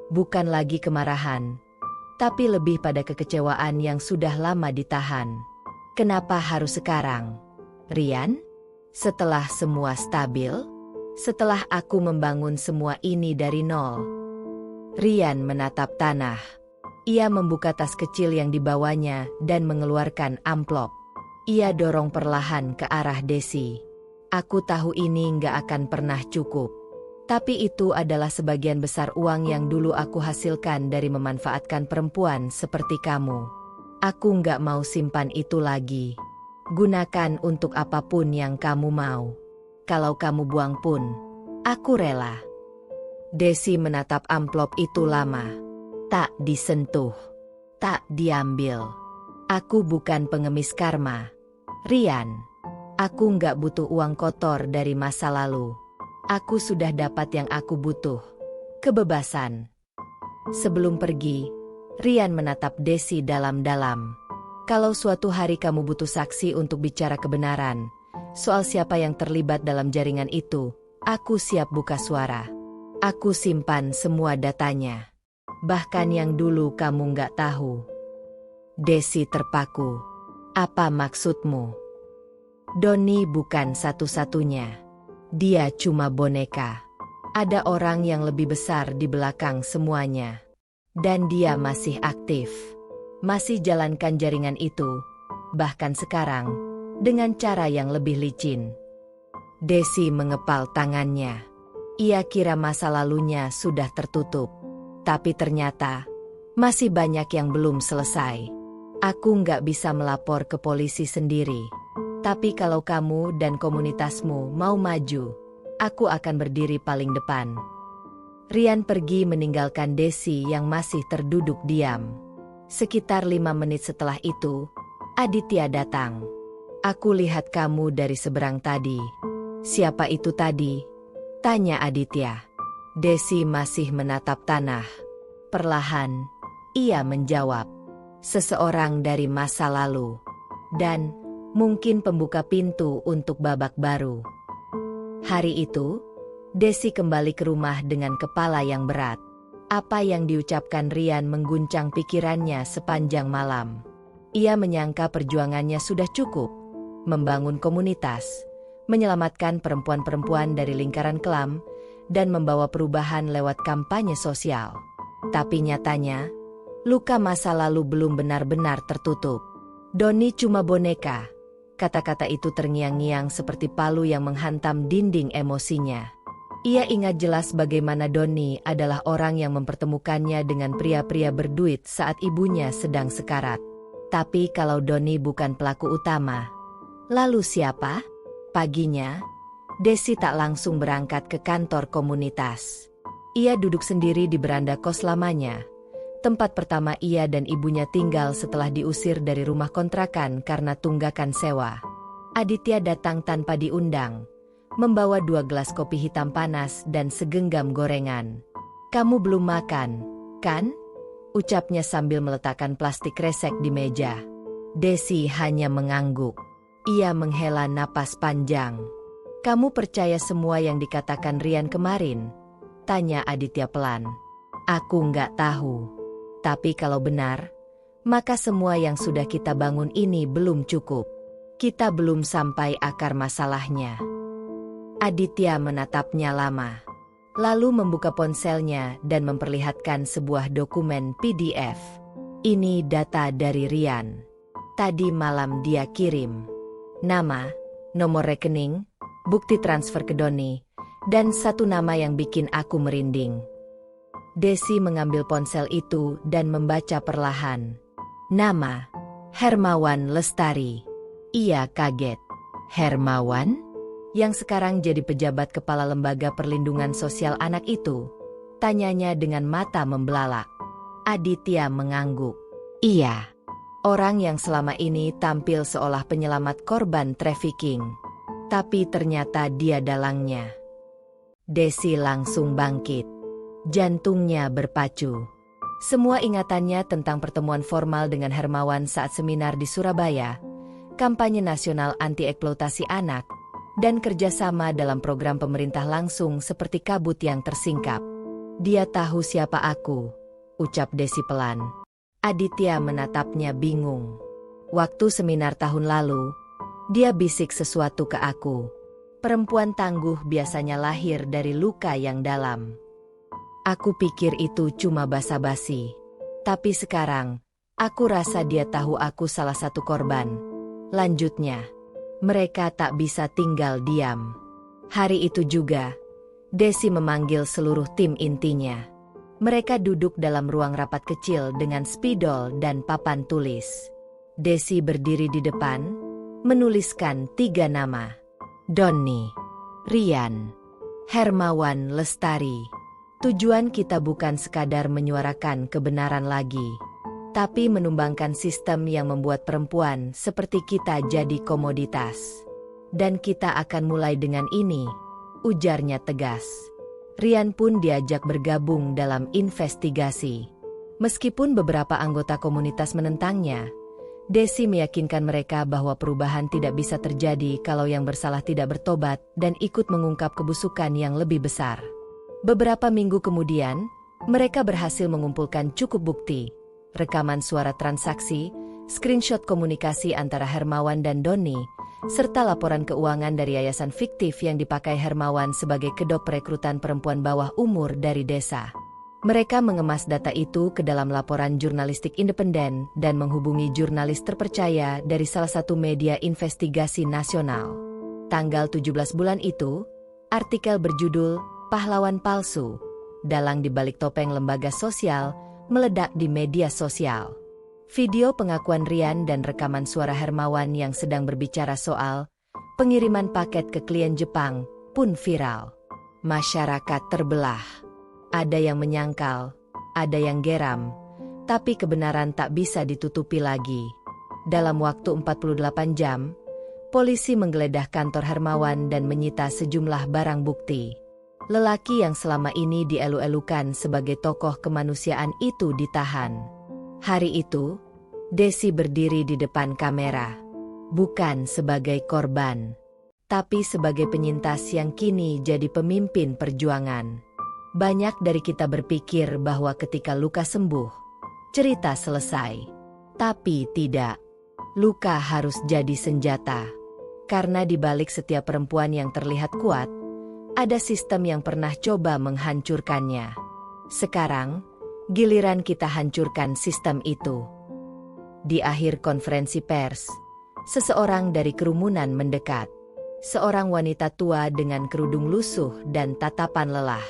Bukan lagi kemarahan, tapi lebih pada kekecewaan yang sudah lama ditahan. Kenapa harus sekarang, Rian? Setelah semua stabil? Setelah aku membangun semua ini dari nol? Rian menatap tanah. Ia membuka tas kecil yang dibawanya dan mengeluarkan amplop. Ia dorong perlahan ke arah Desi. Aku tahu ini nggak akan pernah cukup. Tapi itu adalah sebagian besar uang yang dulu aku hasilkan dari memanfaatkan perempuan seperti kamu. Aku nggak mau simpan itu lagi. Gunakan untuk apapun yang kamu mau. Kalau kamu buang pun, aku rela. Desi menatap amplop itu lama. Tak disentuh. Tak diambil. Aku bukan pengemis karma. Rian. Aku nggak butuh uang kotor dari masa lalu. Aku sudah dapat yang aku butuh. Kebebasan. Sebelum pergi, Rian menatap Desi dalam-dalam. Kalau suatu hari kamu butuh saksi untuk bicara kebenaran, soal siapa yang terlibat dalam jaringan itu, aku siap buka suara. Aku simpan semua datanya. Bahkan yang dulu kamu nggak tahu. Desi terpaku. Apa maksudmu? Doni bukan satu-satunya. Dia cuma boneka. Ada orang yang lebih besar di belakang semuanya. Dan dia masih aktif. Masih jalankan jaringan itu, bahkan sekarang, dengan cara yang lebih licin. Desi mengepal tangannya. Ia kira masa lalunya sudah tertutup. Tapi ternyata, masih banyak yang belum selesai. Aku nggak bisa melapor ke polisi sendiri. Tapi kalau kamu dan komunitasmu mau maju, aku akan berdiri paling depan. Rian pergi meninggalkan Desi yang masih terduduk diam. Sekitar 5 menit setelah itu, Aditya datang. Aku lihat kamu dari seberang tadi. Siapa itu tadi? Tanya Aditya. Desi masih menatap tanah. Perlahan, ia menjawab. Seseorang dari masa lalu. Dan mungkin pembuka pintu untuk babak baru. Hari itu, Desi kembali ke rumah dengan kepala yang berat. Apa yang diucapkan Rian mengguncang pikirannya sepanjang malam. Ia menyangka perjuangannya sudah cukup. Membangun komunitas, menyelamatkan perempuan-perempuan dari lingkaran kelam, dan membawa perubahan lewat kampanye sosial. Tapi nyatanya, luka masa lalu belum benar-benar tertutup. Doni cuma boneka. Kata-kata itu terngiang-ngiang seperti palu yang menghantam dinding emosinya. Ia ingat jelas bagaimana Doni adalah orang yang mempertemukannya dengan pria-pria berduit saat ibunya sedang sekarat. Tapi kalau Doni bukan pelaku utama, lalu siapa? Paginya, Desi tak langsung berangkat ke kantor komunitas. Ia duduk sendiri di beranda kos lamanya. Tempat pertama ia dan ibunya tinggal setelah diusir dari rumah kontrakan karena tunggakan sewa. Aditya datang tanpa diundang, membawa 2 gelas kopi hitam panas dan segenggam gorengan. "Kamu belum makan, kan?" ucapnya sambil meletakkan plastik kresek di meja. Desi hanya mengangguk. Ia menghela napas panjang. "Kamu percaya semua yang dikatakan Rian kemarin?" tanya Aditya pelan. "Aku nggak tahu. Tapi kalau benar, maka semua yang sudah kita bangun ini belum cukup. Kita belum sampai akar masalahnya." Aditya menatapnya lama. Lalu membuka ponselnya dan memperlihatkan sebuah dokumen PDF. Ini data dari Rian. Tadi malam dia kirim. Nama, nomor rekening, bukti transfer ke Doni, dan 1 nama yang bikin aku merinding. Desi mengambil ponsel itu dan membaca perlahan. Nama, Hermawan Lestari. Ia kaget. Hermawan? Yang sekarang jadi pejabat kepala lembaga perlindungan sosial anak itu? Tanyanya dengan mata membelalak. Aditya mengangguk. Iya. Orang yang selama ini tampil seolah penyelamat korban trafficking. Tapi ternyata dia dalangnya. Desi langsung bangkit. Jantungnya berpacu. Semua ingatannya tentang pertemuan formal dengan Hermawan saat seminar di Surabaya, kampanye nasional anti-eksploitasi anak, dan kerjasama dalam program pemerintah langsung seperti kabut yang tersingkap. "Dia tahu siapa aku," ucap Desi pelan. Aditya menatapnya bingung. "Waktu seminar tahun lalu, dia bisik sesuatu ke aku. Perempuan tangguh biasanya lahir dari luka yang dalam. Aku pikir itu cuma basa-basi. Tapi sekarang, aku rasa dia tahu aku salah satu korban." Lanjutnya, mereka tak bisa tinggal diam. Hari itu juga, Desi memanggil seluruh tim intinya. Mereka duduk dalam ruang rapat kecil dengan spidol dan papan tulis. Desi berdiri di depan, menuliskan 3 nama. Doni, Rian, Hermawan Lestari. Tujuan kita bukan sekadar menyuarakan kebenaran lagi, tapi menumbangkan sistem yang membuat perempuan seperti kita jadi komoditas. Dan kita akan mulai dengan ini, ujarnya tegas. Rian pun diajak bergabung dalam investigasi. Meskipun beberapa anggota komunitas menentangnya, Desi meyakinkan mereka bahwa perubahan tidak bisa terjadi kalau yang bersalah tidak bertobat dan ikut mengungkap kebusukan yang lebih besar. Beberapa minggu kemudian, mereka berhasil mengumpulkan cukup bukti. Rekaman suara transaksi, screenshot komunikasi antara Hermawan dan Doni, serta laporan keuangan dari yayasan fiktif yang dipakai Hermawan sebagai kedok perekrutan perempuan bawah umur dari desa. Mereka mengemas data itu ke dalam laporan jurnalistik independen dan menghubungi jurnalis terpercaya dari salah satu media investigasi nasional. Tanggal 17 bulan itu, artikel berjudul "Pahlawan Palsu, Dalang di Balik Topeng Lembaga Sosial" meledak di media sosial. Video pengakuan Rian dan rekaman suara Hermawan yang sedang berbicara soal pengiriman paket ke klien Jepang pun viral. Masyarakat terbelah. Ada yang menyangkal, ada yang geram, tapi kebenaran tak bisa ditutupi lagi. Dalam waktu 48 jam, polisi menggeledah kantor Hermawan dan menyita sejumlah barang bukti. Lelaki yang selama ini dielu-elukan sebagai tokoh kemanusiaan itu ditahan. Hari itu, Desi berdiri di depan kamera, bukan sebagai korban, tapi sebagai penyintas yang kini jadi pemimpin perjuangan. Banyak dari kita berpikir bahwa ketika luka sembuh, cerita selesai. Tapi tidak. Luka harus jadi senjata. Karena di balik setiap perempuan yang terlihat kuat, ada sistem yang pernah coba menghancurkannya. Sekarang, giliran kita hancurkan sistem itu. Di akhir konferensi pers, seseorang dari kerumunan mendekat. Seorang wanita tua dengan kerudung lusuh dan tatapan lelah.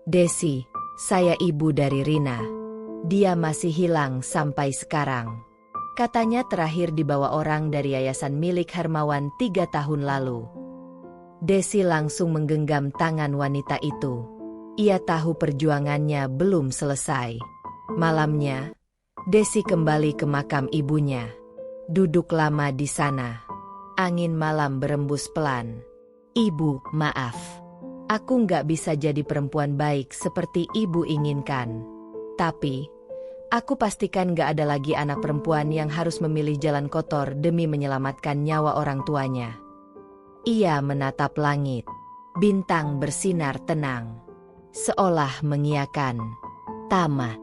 "Desi, saya ibu dari Rina. Dia masih hilang sampai sekarang," katanya terakhir dibawa orang dari yayasan milik Hermawan 3 tahun lalu. Desi langsung menggenggam tangan wanita itu. Ia tahu perjuangannya belum selesai. Malamnya, Desi kembali ke makam ibunya. Duduk lama di sana. Angin malam berembus pelan. "Ibu, maaf. Aku nggak bisa jadi perempuan baik seperti ibu inginkan. Tapi, aku pastikan nggak ada lagi anak perempuan yang harus memilih jalan kotor demi menyelamatkan nyawa orang tuanya." Ia menatap langit. Bintang bersinar tenang. Seolah mengiyakan. Tamat.